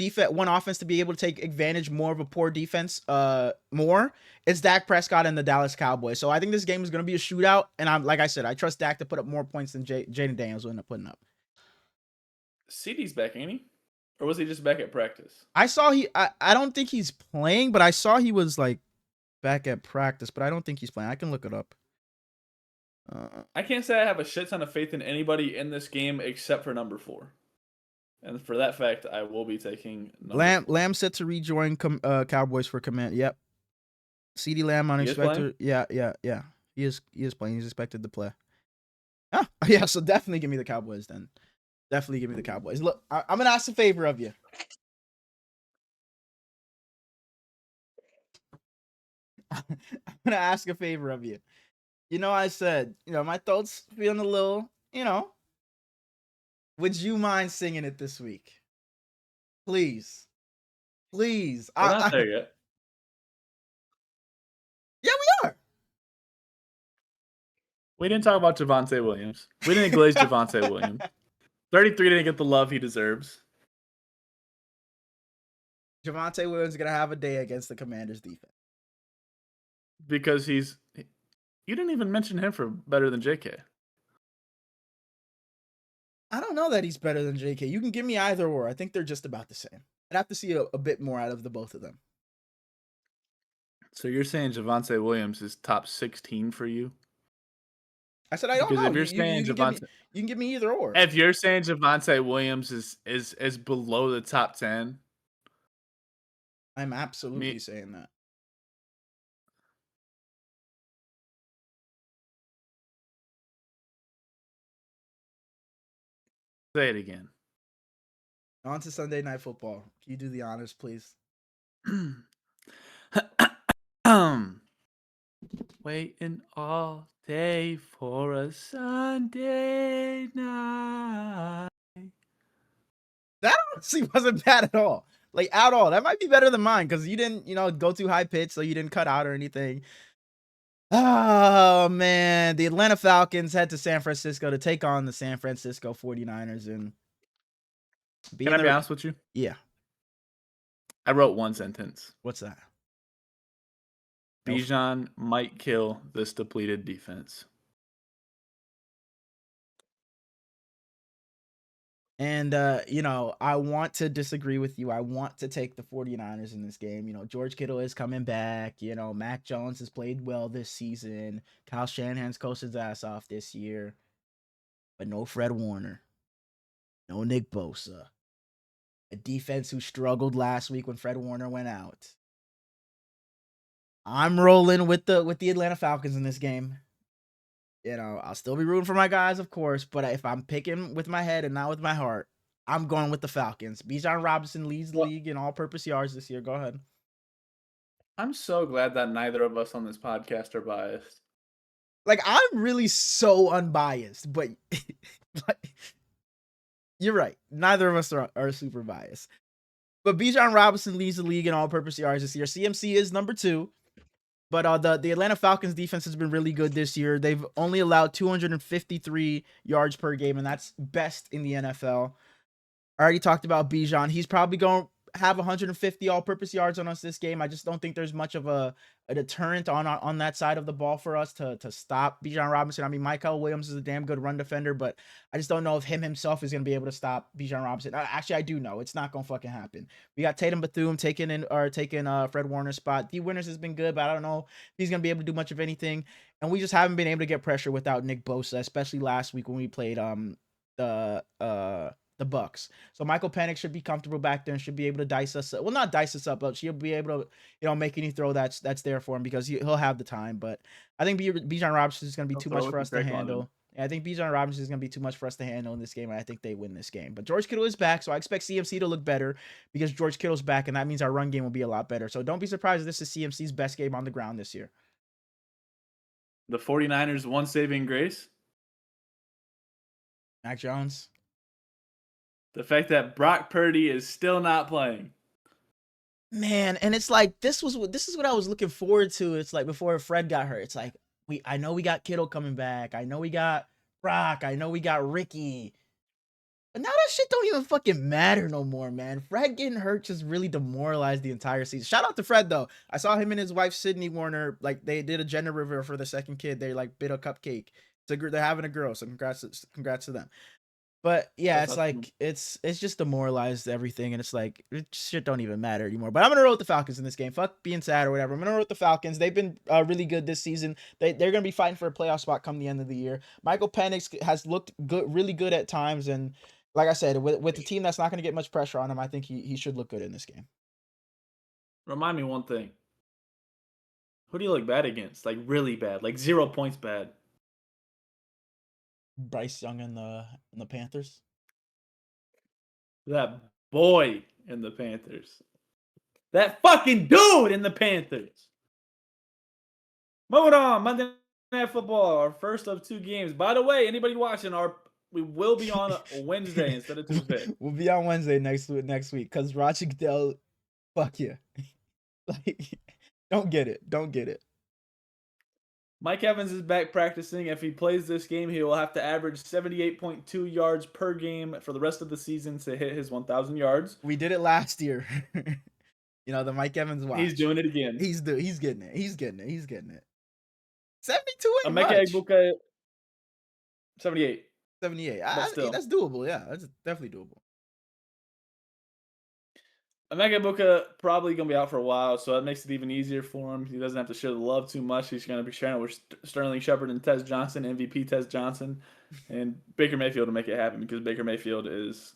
offense to be able to take advantage more of a poor defense, it's Dak Prescott and the Dallas Cowboys. So I think this game is going to be a shootout, and like I said, I trust Dak to put up more points than Jaden Daniels will end up putting up. CD's back, ain't he? Or was he just back at practice? I saw I don't think he's playing, but I saw he was like back at practice, but I don't think he's playing. I can look it up. I can't say I have a shit ton of faith in anybody in this game except for number 4. And for that fact, I will be taking Lamb set to rejoin Cowboys for command. Yep. CeeDee Lamb unexpected. Yeah. He is playing. He's expected to play. Ah, yeah, so definitely give me the Cowboys then. Definitely give me the Cowboys. Look, I'm gonna ask a favor of you. I'm gonna ask a favor of you. You know, I said, my throat's feeling a little, would you mind singing it this week? Please. We're not there yet. Yeah, we are. We didn't talk about Javonte Williams. We didn't glaze Javonte Williams. 33 didn't get the love he deserves. Javonte Williams is going to have a day against the Commanders defense. Because you didn't even mention him for better than JK. I don't know that he's better than JK. You can give me either or. I think they're just about the same. I'd have to see a bit more out of the both of them. So you're saying Javonte Williams is top 16 for you? I said I don't know. Because if you're saying Javonte, you can give me either or. If you're saying Javonte Williams is below the top 10, I'm absolutely saying that. Say it again. On to Sunday Night Football. Can you do the honors, please? Waiting all day for a Sunday night. That honestly wasn't bad at all. Like, at all. That might be better than mine because you didn't, go too high pitch, so you didn't cut out or anything. Oh man, the Atlanta Falcons head to San Francisco to take on the San Francisco 49ers and Can I being be the honest with you? yeah, I wrote one sentence. what's that? No. Bijan might kill this depleted defense. And I want to disagree with you. I want to take the 49ers in this game. George Kittle is coming back. Mac Jones has played well this season. Kyle Shanahan's coached his ass off this year. But no Fred Warner. No Nick Bosa. A defense who struggled last week when Fred Warner went out. I'm rolling with the Atlanta Falcons in this game. I'll still be rooting for my guys, of course, but if I'm picking with my head and not with my heart, I'm going with the Falcons. Bijan Robinson leads the Well, league in all-purpose yards this year. Go ahead. I'm so glad that neither of us on this podcast are biased. Like, I'm really so unbiased, but like, you're right. Neither of us are super biased. But Bijan Robinson leads the league in all-purpose yards this year. CMC is number 2. But the Atlanta Falcons defense has been really good this year. They've only allowed 253 yards per game, and that's best in the NFL. I already talked about Bijan. He's probably going to have 150 all-purpose yards on us this game. I just don't think there's much of a deterrent on that side of the ball for us to stop Bijan Robinson. I mean, Michael Williams is a damn good run defender, but I just don't know if him himself is going to be able to stop Bijan Robinson. Actually, I do know. It's not going to fucking happen. We got Tatum Bethune taking Fred Warner's spot. D Winters has been good, but I don't know if he's going to be able to do much of anything. And we just haven't been able to get pressure without Nick Bosa, especially last week when we played the Bucks. So Michael Penix should be comfortable back there and should be able to dice us. Well, not dice us up, but she'll be able to, make any throw that's there for him because he'll have the time. But I think Bijan Robinson is going to be He'll too throw much it for to us to Drake London. handle. Yeah, I think Bijan Robinson is going to be too much for us to handle in this game, and I think they win this game. But George Kittle is back, so I expect CMC to look better because George Kittle's back, and that means our run game will be a lot better. So don't be surprised if this is CMC's best game on the ground this year. The 49ers' one saving grace? Mac Jones. The fact that Brock Purdy is still not playing. Man, and it's like this is what I was looking forward to. It's like before Fred got hurt. It's like I know we got Kittle coming back. I know we got Brock. I know we got Ricky. But now that shit don't even fucking matter no more, man. Fred getting hurt just really demoralized the entire season. Shout out to Fred though. I saw him and his wife Sydney Warner, like they did a gender reveal for the second kid. They like bit a cupcake. They're having a girl, so congrats to them. But yeah, That's it's awesome. like it's just demoralized everything, and it's like shit don't even matter anymore. But I'm gonna roll with the Falcons in this game. Fuck being sad or whatever. I'm gonna roll with the Falcons. They've been really good this season. They're gonna be fighting for a playoff spot come the end of the year. Michael Penix has looked good, really good at times, and like I said, with the team that's not gonna get much pressure on him, I think he should look good in this game. Remind me one thing. Who do you look bad against? Like really bad, like 0 points bad. Bryce Young and the Panthers. That boy in the Panthers. That fucking dude in the Panthers. Moving on, Monday Night Football, our first of 2 games. By the way, anybody watching, we will be on a Wednesday instead of Tuesday. We'll be on Wednesday next week because Roger Goodell, fuck you. Like, don't get it. Mike Evans is back practicing. If he plays this game, he will have to average 78.2 yards per game for the rest of the season to hit his 1,000 yards. We did it last year. The Mike Evans watch. He's doing it again. He's getting it. 72 ain't Emeka much. Egbuka, 78. 78. Still. That's doable. Yeah, that's definitely doable. Emeka Egbuka probably going to be out for a while, so that makes it even easier for him. He doesn't have to show the love too much. He's going to be sharing it with Sterling Shepard and Tez Johnson, MVP Tez Johnson, and Baker Mayfield to make it happen because Baker Mayfield is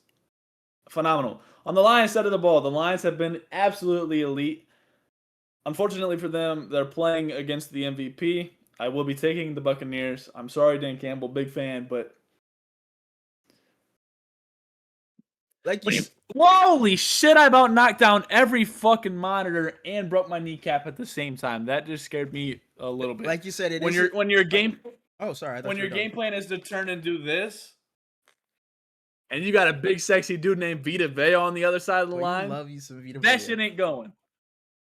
phenomenal. On the Lions side of the ball, the Lions have been absolutely elite. Unfortunately for them, they're playing against the MVP. I will be taking the Buccaneers. I'm sorry, Dan Campbell, big fan, but Like holy shit, I about knocked down every fucking monitor and broke my kneecap at the same time. That just scared me a little bit. like you said, when your game Oh, sorry. when your game plan is to turn and do this, and you got a big sexy dude named Vita Vea on the other side of the line, love you some Vita that Vea. shit ain't going.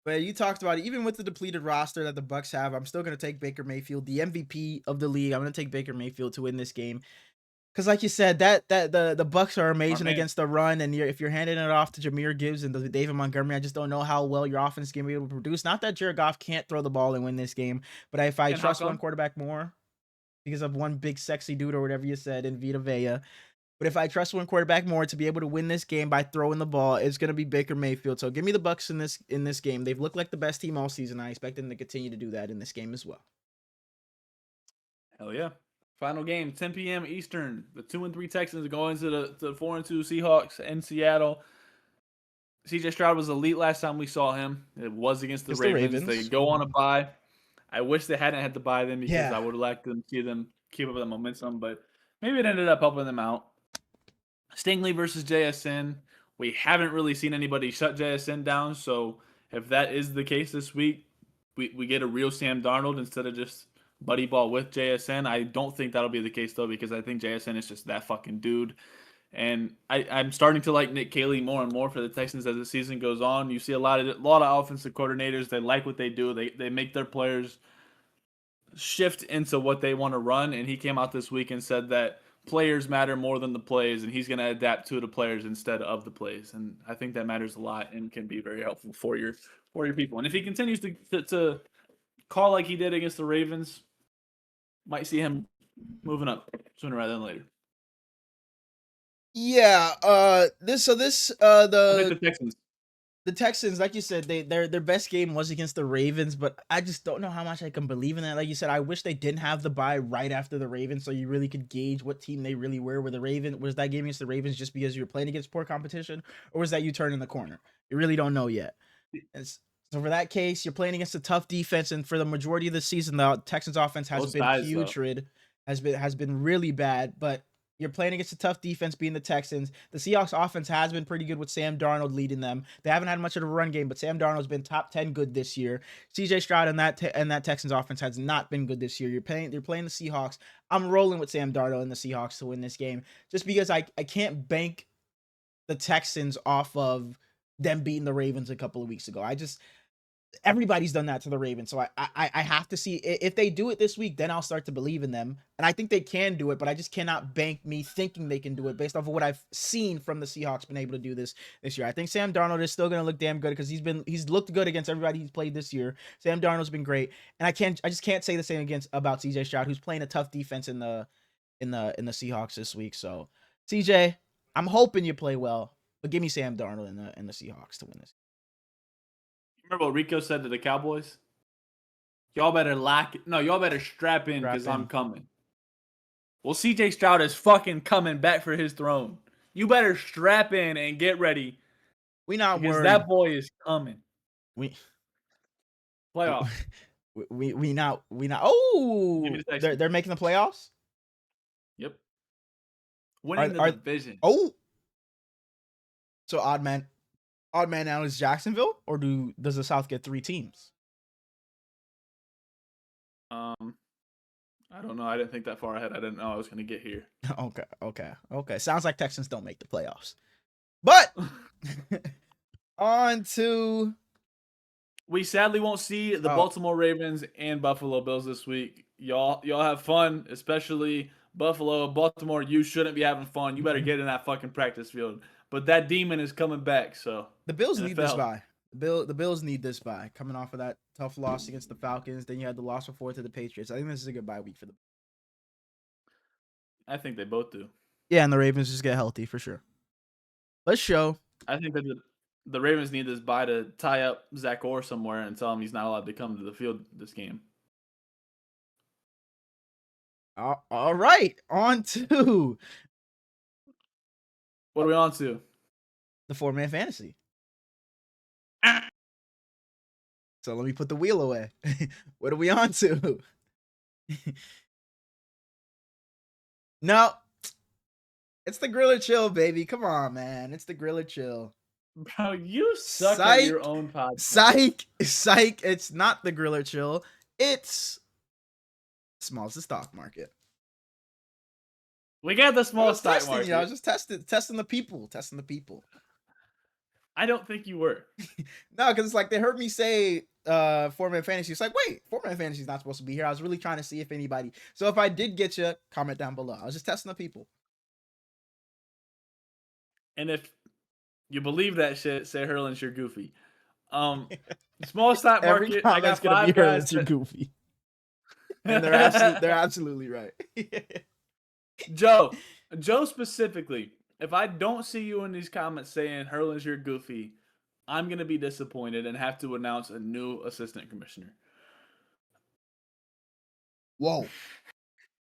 But you talked about it. Even with the depleted roster that the Bucks have, I'm still gonna take Baker Mayfield, the MVP of the league. I'm gonna take Baker Mayfield to win this game. Because, like you said, that the Bucks are Smart amazing man. against the run, and if you're handing it off to Jamar Gibbs and the David Montgomery, I just don't know how well your offense is gonna be able to produce. Not that Jared Goff can't throw the ball and win this game, but if I And how trust one come? quarterback more because of one big sexy dude or whatever you said in Vita Vea. But if I trust one quarterback more to be able to win this game by throwing the ball, it's going to be Baker Mayfield. So give me the Bucks in this game. They've looked like the best team all season. I expect them to continue to do that in this game as well. Hell yeah. Final game, 10 p.m. Eastern. The 2-3 Texans go into the 4-2 Seahawks in Seattle. CJ Stroud was elite last time we saw him. It was against the It's the Ravens. They Ravens. go on a bye. I wish they hadn't had to buy them because I Yeah. would have liked them to see them keep up that momentum, but maybe it ended up helping them out. Stingley versus JSN. We haven't really seen anybody shut JSN down, so if that is the case this week, we get a real Sam Darnold instead of just buddy ball with JSN. I don't think that'll be the case though, because I think JSN is just that fucking dude. And I'm starting to like Nick Caley more and more for the Texans as the season goes on. You see a lot of offensive coordinators. They like what they do. They make their players shift into what they want to run. And he came out this week and said that players matter more than the plays, and he's going to adapt to the players instead of the plays. And I think that matters a lot and can be very helpful for your people. And if he continues to call like he did against the Ravens, might see him moving up sooner rather than later. Yeah. I think the Texans. The Texans, like you said, their best game was against the Ravens, but I just don't know how much I can believe in that. Like you said, I wish they didn't have the bye right after the Ravens, so you really could gauge what team they really were. Were the Ravens was that game against the Ravens just because you were playing against poor competition, or was that you turning the corner? You really don't know yet. So for that case, you're playing against a tough defense, and for the majority of the season, the Texans offense has Both been sides, though. putrid, has been really bad. But you're playing against a tough defense, being the Texans. The Seahawks offense has been pretty good with Sam Darnold leading them. They haven't had much of a run game, but Sam Darnold's been top 10 good this year. CJ Stroud and that Texans offense has not been good this year. You're playing the Seahawks. I'm rolling with Sam Darnold and the Seahawks to win this game, just because I can't bank the Texans off of them beating the Ravens a couple of weeks ago. Everybody's done that to the Ravens. So I have to see if they do it this week, then I'll start to believe in them. And I think they can do it, but I just cannot bank me thinking they can do it based off of what I've seen from the Seahawks been able to do this year. I think Sam Darnold is still going to look damn good because he's looked good against everybody he's played this year. Sam Darnold's been great. And I just can't say the same about CJ Stroud, who's playing a tough defense in the Seahawks this week. So CJ, I'm hoping you play well, but give me Sam Darnold in the Seahawks to win this. Remember what Rico said to the Cowboys? Y'all better y'all better strap in because I'm coming. Well, CJ Stroud is fucking coming back for his throne. You better strap in and get ready. We not because worried. that boy is coming. Playoff. We not. Oh, they're making the playoffs. Yep. Winning the division. Oh, so odd man out is Jacksonville, or does the South get 3 teams? I don't know. I didn't think that far ahead. I didn't know I was going to get here. Okay. Sounds like Texans don't make the playoffs. But on to. We sadly won't see the Baltimore Ravens and Buffalo Bills this week. Y'all have fun, especially Buffalo. Baltimore, you shouldn't be having fun. You better get in that fucking practice field. But that demon is coming back, so. The Bills need this bye. The Bills need this bye. Coming off of that tough loss against the Falcons, then you had the loss before to the Patriots. I think this is a good bye week for them. I think they both do. Yeah, and the Ravens just get healthy for sure. Let's show. I think that the Ravens need this bye to tie up Zach Orr somewhere and tell him he's not allowed to come to the field this game. All right, on to. What are we on to? The 4-man fantasy. So let me put the wheel away. What are we on to? No. It's the Griller Chill, baby. Come on, man. It's the Griller Chill. Bro, you suck at your own podcast. Psych. It's not the Griller Chill. It's Smallz, the stock market. We got the Smallz stock market. I was just testing the people. I don't think you were. No, because it's like they heard me say four-man fantasy. It's like, wait, four-man fantasy is not supposed to be here. I was really trying to see if anybody. So if I did get you, comment down below. I was just testing the people. And if you believe that shit, say Hurlin's you're goofy. Small stock Every market. I comment's got gonna be 5 guys. Hurlins, you're goofy. And they're absolutely right. Joe specifically. If I don't see you in these comments saying Hurlin's you're goofy, I'm gonna be disappointed and have to announce a new assistant commissioner. Whoa.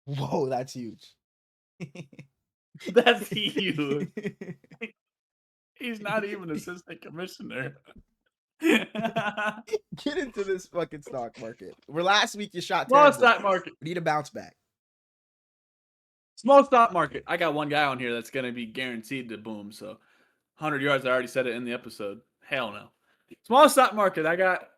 Whoa, that's huge. That's huge. He's not even assistant commissioner. Get into this fucking stock market. Where last week you shot Small terrible. stock market. We need a bounce back. Small stock market. I got one guy on here that's gonna be guaranteed to boom. So 100 yards. I already said it in the episode. Hell no. Small stock market. I got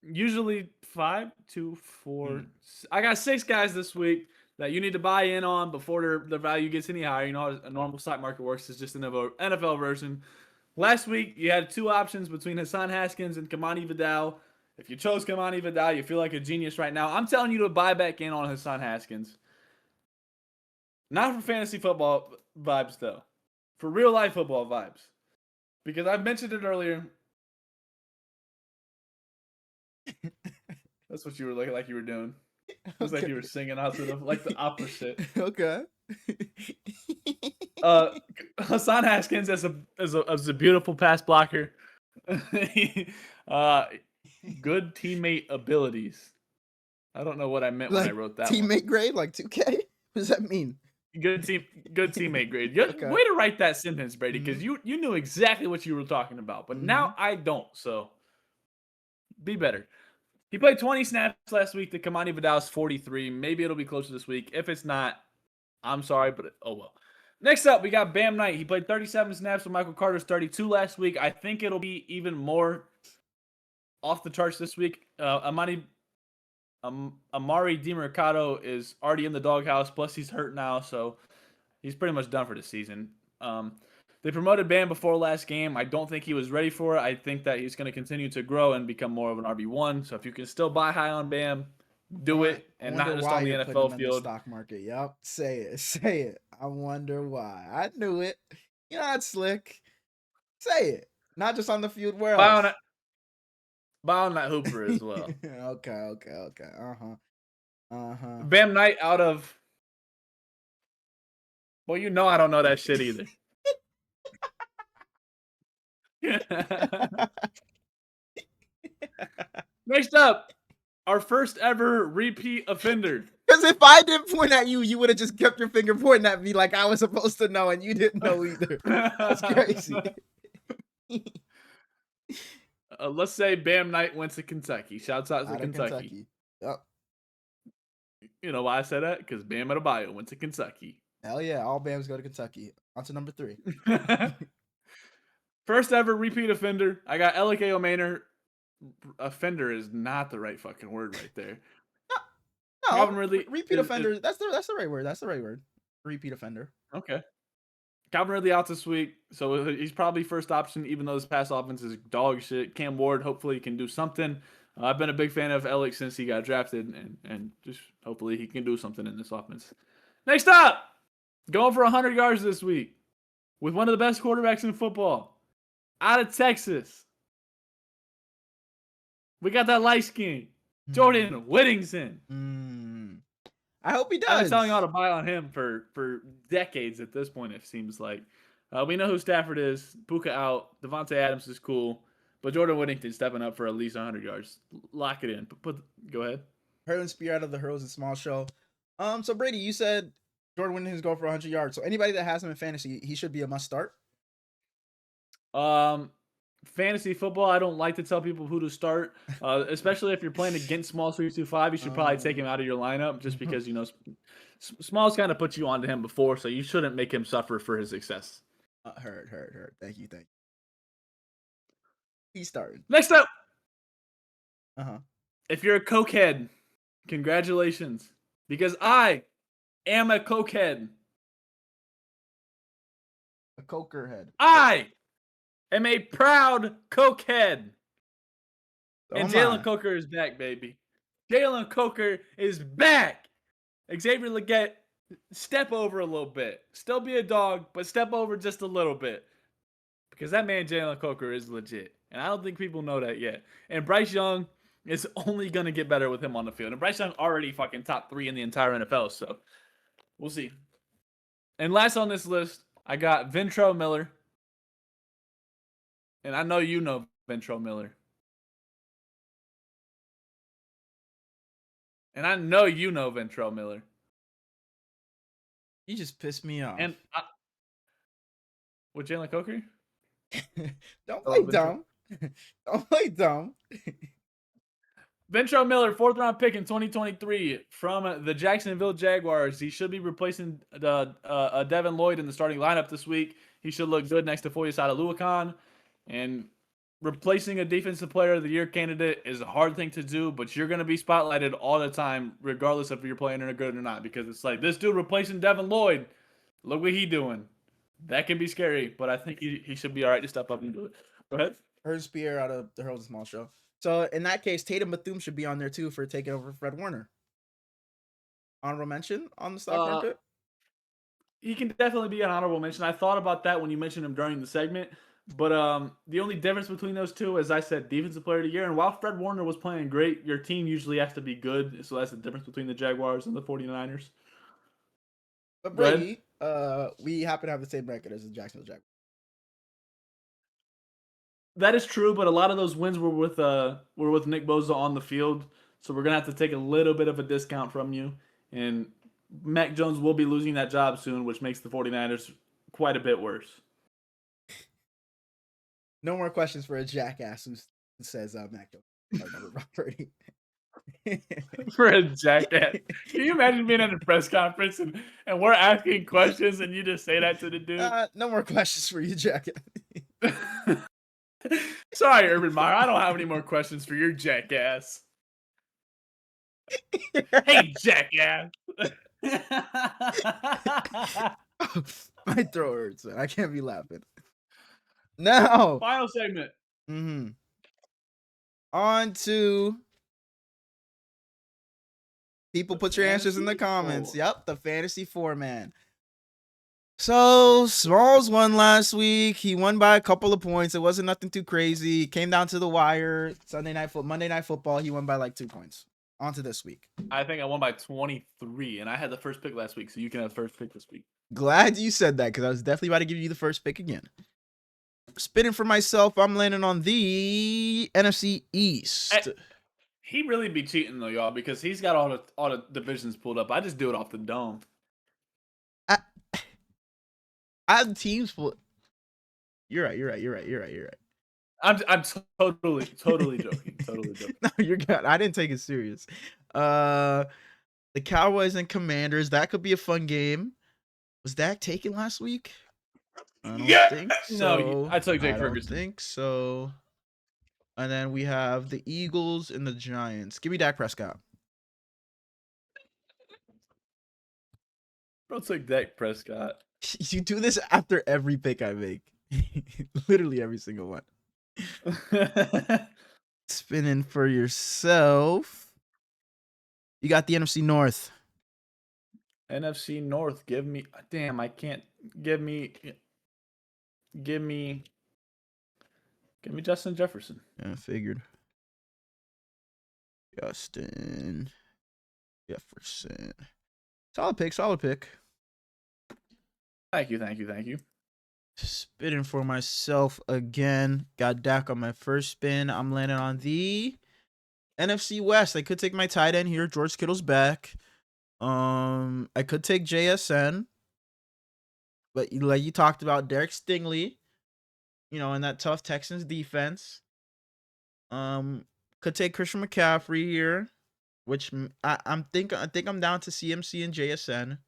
usually 5, 2, 4. I got 6 guys this week that you need to buy in on before their value gets any higher. You know how a normal stock market works. It's just an NFL version. Last week, you had 2 options between Hassan Haskins and Kamani Vidal. If you chose Kamani Vidal, you feel like a genius right now. I'm telling you to buy back in on Hassan Haskins. Not for fantasy football vibes, though. For real life football vibes. Because I mentioned it earlier. That's what you were looking like you were doing. It was like you were singing out to like the opposite. Okay. Hassan Haskins as a beautiful pass blocker. Good teammate abilities. I don't know what I meant when I wrote that. Teammate grade, like 2K. What does that mean? Good teammate grade. Okay. Way to write that sentence, Brady, because you knew exactly what you were talking about. But now I don't. So be better. He played 20 snaps last week. The Kamani Vidal's 43. Maybe it'll be closer this week. If it's not, I'm sorry, but oh well. Next up, we got Bam Knight. He played 37 snaps with Michael Carter's 32 last week. I think it'll be even more off the charts this week. Amari DiMercado is already in the doghouse. Plus, he's hurt now, so he's pretty much done for the season. They promoted Bam before last game. I don't think he was ready for it. I think that he's going to continue to grow and become more of an RB1. So if you can still buy high on Bam, do it, and not just on the NFL field. Stock market. Yep. Say it. I wonder why. I knew it. You're not slick. Say it. Not just on the field. Where else? Buy on that Hooper as well. Okay. Bam Knight out of. Well, you know I don't know that shit either. Next up, our first ever repeat offender. Because if I didn't point at you, you would have just kept your finger pointing at me like I was supposed to know, and you didn't know either. That's crazy. Let's say Bam Knight went to Kentucky. Shouts out to Kentucky. Yep. You know why I said that? Because Bam Adebayo went to Kentucky. Hell yeah, all Bams go to Kentucky. On to number 3. First ever repeat offender. I got L.K. O'Maynor. Offender is not the right fucking word right there. No, repeat offender. That's the right word. That's the right word. Repeat offender. Okay. Calvin Ridley out this week, so he's probably first option, even though this pass offense is dog shit. Cam Ward, hopefully he can do something. I've been a big fan of Alex since he got drafted, and just hopefully he can do something in this offense. Next up, going for 100 yards this week with one of the best quarterbacks in football out of Texas. We got that light skin, Jordan Whittington. I hope he does. I've been telling y'all to buy on him for decades at this point, it seems like. We know who Stafford is. Puka out. Devontae Adams is cool. But Jordan Whittington stepping up for at least 100 yards. Lock it in. Go ahead. Hurling Spear out of the Hurls and Small Show. So Brady, you said Jordan Whittington's going for 100 yards. So anybody that has him in fantasy, he should be a must start? Fantasy football, I don't like to tell people who to start, especially if you're playing against Smallz 325. You should probably take him out of your lineup just because, you know, Smallz kind of put you onto him before, so you shouldn't make him suffer for his success. Heard. Thank you. He started. Next up. If you're a cokehead, congratulations, because I am a cokehead. A coker head. I am a proud cokehead. So And am Jalen I. Coker is back, baby. Jalen Coker is back. Xavier Legette, step over a little bit. Still be a dog, but step over just a little bit. Because that man, Jalen Coker, is legit. And I don't think people know that yet. And Bryce Young is only going to get better with him on the field. And Bryce Young already fucking top 3 in the entire NFL. So we'll see. And last on this list, I got Ventrell Miller. And I know you know Ventrell Miller. And I know you know Ventrell Miller. You just pissed me off. And with Jalen Coker? Don't Oh, play dumb. Don't play dumb. Ventrell Miller, 4th round pick in 2023 from the Jacksonville Jaguars. He should be replacing Devin Lloyd in the starting lineup this week. He should look good next to Foyesade Oluokun. And replacing a defensive player of the year candidate is a hard thing to do, but you're going to be spotlighted all the time, regardless if you're playing good or not, because it's like, this dude replacing Devin Lloyd. Look what he doing. That can be scary, but I think he should be all right to step up and do it. Go ahead. Ernst Pierre out of the Harold Small Show. So in that case, Tatum Bethune should be on there too for taking over Fred Warner. Honorable mention on the stock market. He can definitely be an honorable mention. I thought about that when you mentioned him during the segment, but the only difference between those two, as I said, defensive player of the year. And while Fred Warner was playing great, your team usually has to be good. So that's the difference between the Jaguars and the 49ers. But Brady, we happen to have the same record as the Jacksonville Jaguars. That is true, but a lot of those wins were with Nick Bosa on the field, so we're gonna have to take a little bit of a discount from you. And Mac Jones will be losing that job soon, which makes the 49ers quite a bit worse. No more questions for a jackass who says Mac Jones Brock Purdy. For a jackass. Can you imagine being at a press conference and we're asking questions and you just say that to the dude? No more questions for you, jackass. Sorry, Urban Meyer. I don't have any more questions for your jackass. Hey, jackass. My throat hurts, man. I can't be laughing. Now, final segment. On to people. Put your answers in the comments. 4. Yep, the Fantasy 4 man. So Smallz won last week. He won by a couple of points. It wasn't nothing too crazy. It came down to the wire. Monday Night Football. He won by like 2 points. On to this week. I think I won by 23, and I had the first pick last week, so you can have the first pick this week. Glad you said that, because I was definitely about to give you the first pick again. Spinning for myself, I'm landing on the NFC East. He really be cheating though, y'all, because he's got all the divisions pulled up. I just do it off the dome. I have teams full. You're right. I'm totally joking. Totally joking. No, you're good. I didn't take it serious. The Cowboys and Commanders. That could be a fun game. Was Dak taken last week? I don't think so. No, I took Jake Ferguson. I don't think so. And then we have the Eagles and the Giants. Give me Dak Prescott. Bro, took Dak Prescott. You do this after every pick I make. Literally every single one. Spinning for yourself. You got the NFC North. NFC North. Give me. Damn, I can't. Give me Justin Jefferson. Yeah, I figured. Justin Jefferson. Solid pick. Thank you. Spinning for myself again. Got Dak on my first spin. I'm landing on the NFC West. I could take my tight end here. George Kittle's back. I could take JSN. But like you talked about, Derek Stingley, in that tough Texans defense. Could take Christian McCaffrey here, which I think I'm down to CMC and JSN.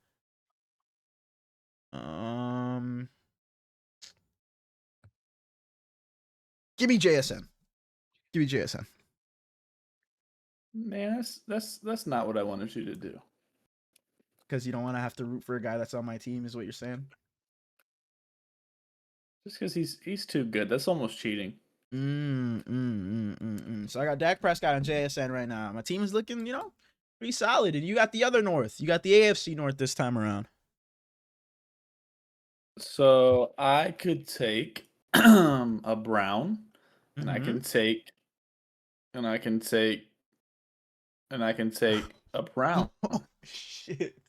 Give me JSN. Man, that's not what I wanted you to do. Because you don't want to have to root for a guy that's on my team, is what you're saying? Just because he's too good. That's almost cheating. So I got Dak Prescott on JSN right now. My team is looking, pretty solid. And you got the other North. You got the AFC North this time around. So I could take a Brown, and I Mm-hmm. can take, and I can take, and I can take a Brown. Oh, shit.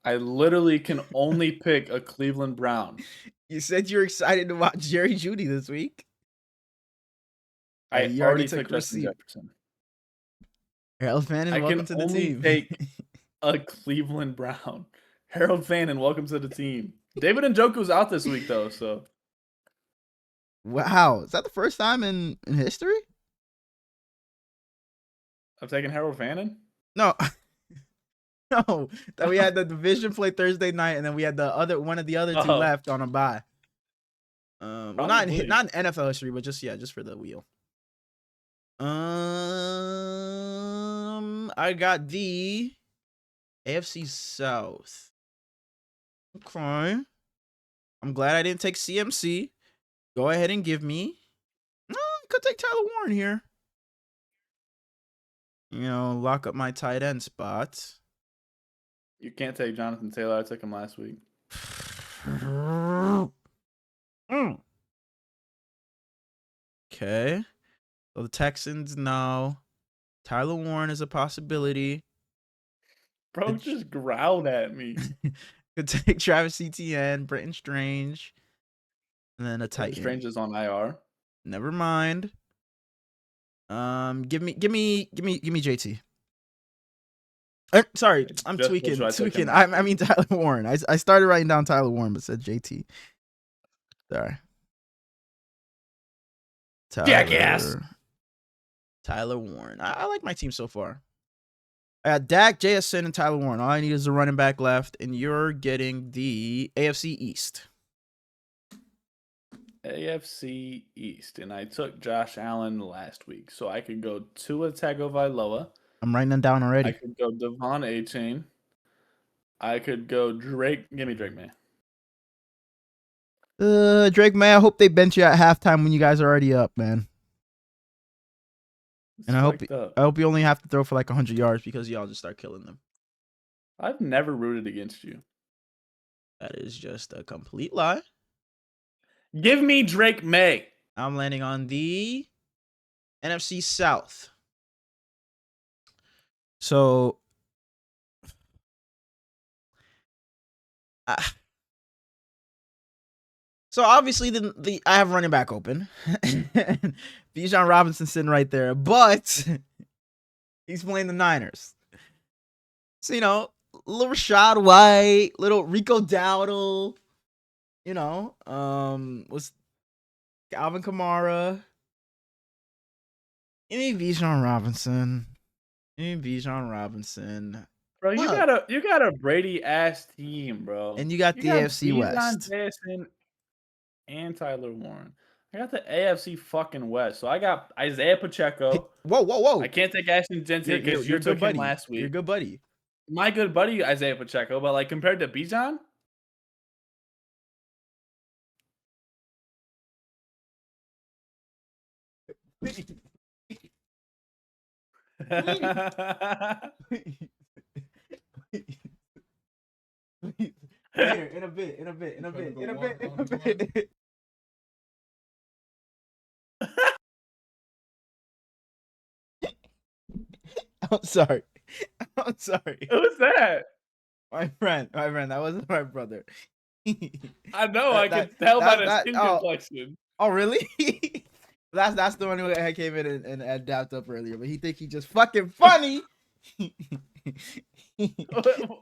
I literally can only pick a Cleveland Brown. You said you're excited to watch Jerry Judy this week. I You already already took took Justin receipt. Jefferson. Harold Fannin, I welcome can to the only team. take a Cleveland Brown. Harold Fannin, welcome to the team. David Njoku's out this week though, so Wow. Is that the first time in history? I'm taking Harold Fannin. No. No. That we had the division play Thursday night, and then we had one of the other two left on a bye. Well, not in NFL history, but just for the wheel. I got the AFC South. Okay. I'm glad I didn't take CMC. Go ahead and give me. No, I could take Tyler Warren here. Lock up my tight end spot. You can't take Jonathan Taylor. I took him last week. Okay. So the Texans, no. Tyler Warren is a possibility. Bro, just growled at me. Could take Travis Etienne, Brenton Strange, and then a Titan. Strange is on IR. Never mind. Give me JT. Sorry, I'm tweaking. I mean Tyler Warren. I started writing down Tyler Warren, but said JT. Sorry. Jackass. Tyler Warren. I like my team so far. I got Dak, JSN, and Tyler Warren. All I need is a running back left, and you're getting the AFC East. AFC East, and I took Josh Allen last week, so I could go Tua Tagovailoa. I'm writing them down already. I could go Devon Achane. I could go Drake. Give me Drake May. Drake May, I hope they bench you at halftime when you guys are already up, man. And I hope you only have to throw for like 100 yards because y'all just start killing them. I've never rooted against you. That is just a complete lie. Give me Drake May. I'm landing on the NFC South. So obviously the I have running back open. Bijan Robinson sitting right there, but he's playing the Niners. So little Rashad White, little Rico Dowdle, was Alvin Kamara. Give me Bijan Robinson. Bro, you got a Brady ass team, bro. And you got the AFC West. Jason and Tyler Warren. I got the AFC fucking West. So I got Isaiah Pacheco. Hey, whoa. I can't take Ashton Jensen because you took him last week. You're a good buddy. My good buddy Isaiah Pacheco, but like compared to Bijan. Later, in a bit. I'm sorry. Who's that? My friend. That wasn't my brother. I know. I can tell by the skin complexion. Oh, really? That's the one who came in and dapped up earlier, but he think he just fucking funny.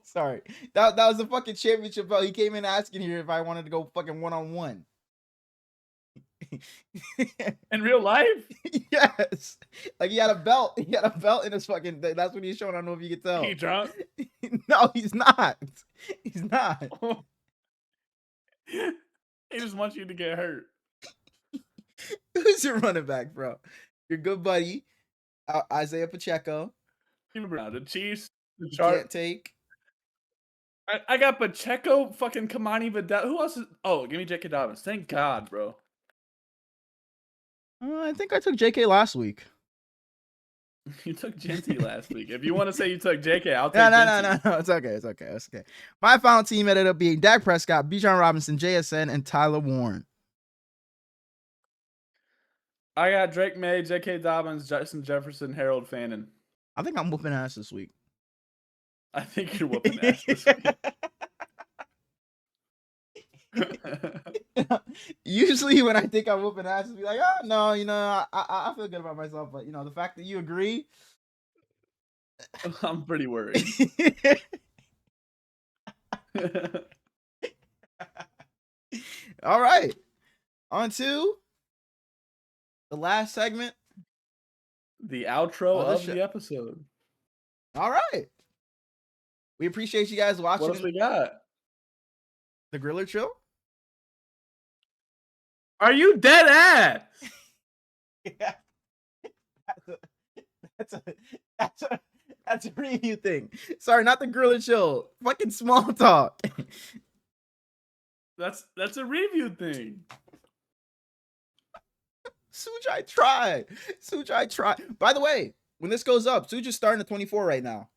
Sorry. That was a fucking championship belt. He came in asking here if I wanted to go fucking 1-on-1. In real life? Yes. Like he had a belt. He had a belt in his fucking. That's what he's showing. I don't know if you can tell. He drunk? No, he's not. He's not. He just wants you to get hurt. Who's your running back, bro? Your good buddy, Isaiah Pacheco. The Chiefs. You can't take. I got Pacheco, fucking Kamani Vidal. Who else is? Oh, give me J.K. Dobbins. Thank God, bro. I think I took JK last week. You took Genty last week. If you want to say you took J.K., I'll No, take no, Genty. no. It's okay. It's okay. It's okay. My final team ended up being Dak Prescott, Bijan Robinson, JSN, and Tyler Warren. I got Drake May, J.K. Dobbins, Justin Jefferson, Harold Fannin. I think I'm whooping ass this week. I think you're whooping ass this week. Usually when I think I'm whooping ass, be like, oh no, I feel good about myself, but the fact that you agree, I'm pretty worried. All right, on to the last segment, the outro of the of show. the episode. All right, we appreciate you guys watching. What else we got? The Griller Chill. Are you dead ass? Yeah. That's a review thing. Sorry, not the Grill and Chill. Fucking small talk. That's a review thing. Suj, I try. By the way, when this goes up, Suj is starting at 24 right now.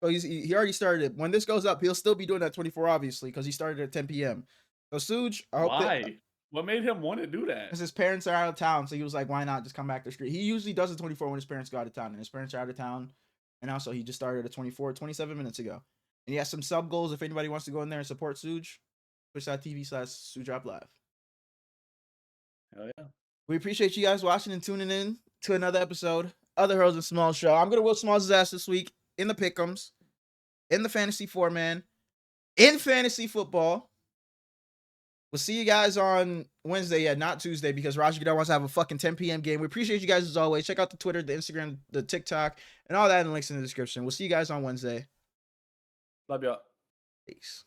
So he already started it. When this goes up, he'll still be doing that 24, obviously, because he started at 10 p.m. So Suj, I hope Why? What made him want to do that? Because his parents are out of town, so he was like, why not just come back to the street? He usually does the 24 when his parents go out of town, and his parents are out of town. And also, he just started at 24, 27 minutes ago. And he has some sub goals if anybody wants to go in there and support Suj. Twitch.tv/SujDropLive. Hell yeah. We appreciate you guys watching and tuning in to another episode of the Heroes and Smallz Show. I'm going to whoop Smallz' ass this week in the pick'ems, in the fantasy four-man, in fantasy football. We'll see you guys on Wednesday, not Tuesday, because Roger Goodell wants to have a fucking 10 p.m. game. We appreciate you guys as always. Check out the Twitter, the Instagram, the TikTok, and all that in the links in the description. We'll see you guys on Wednesday. Love y'all. Peace.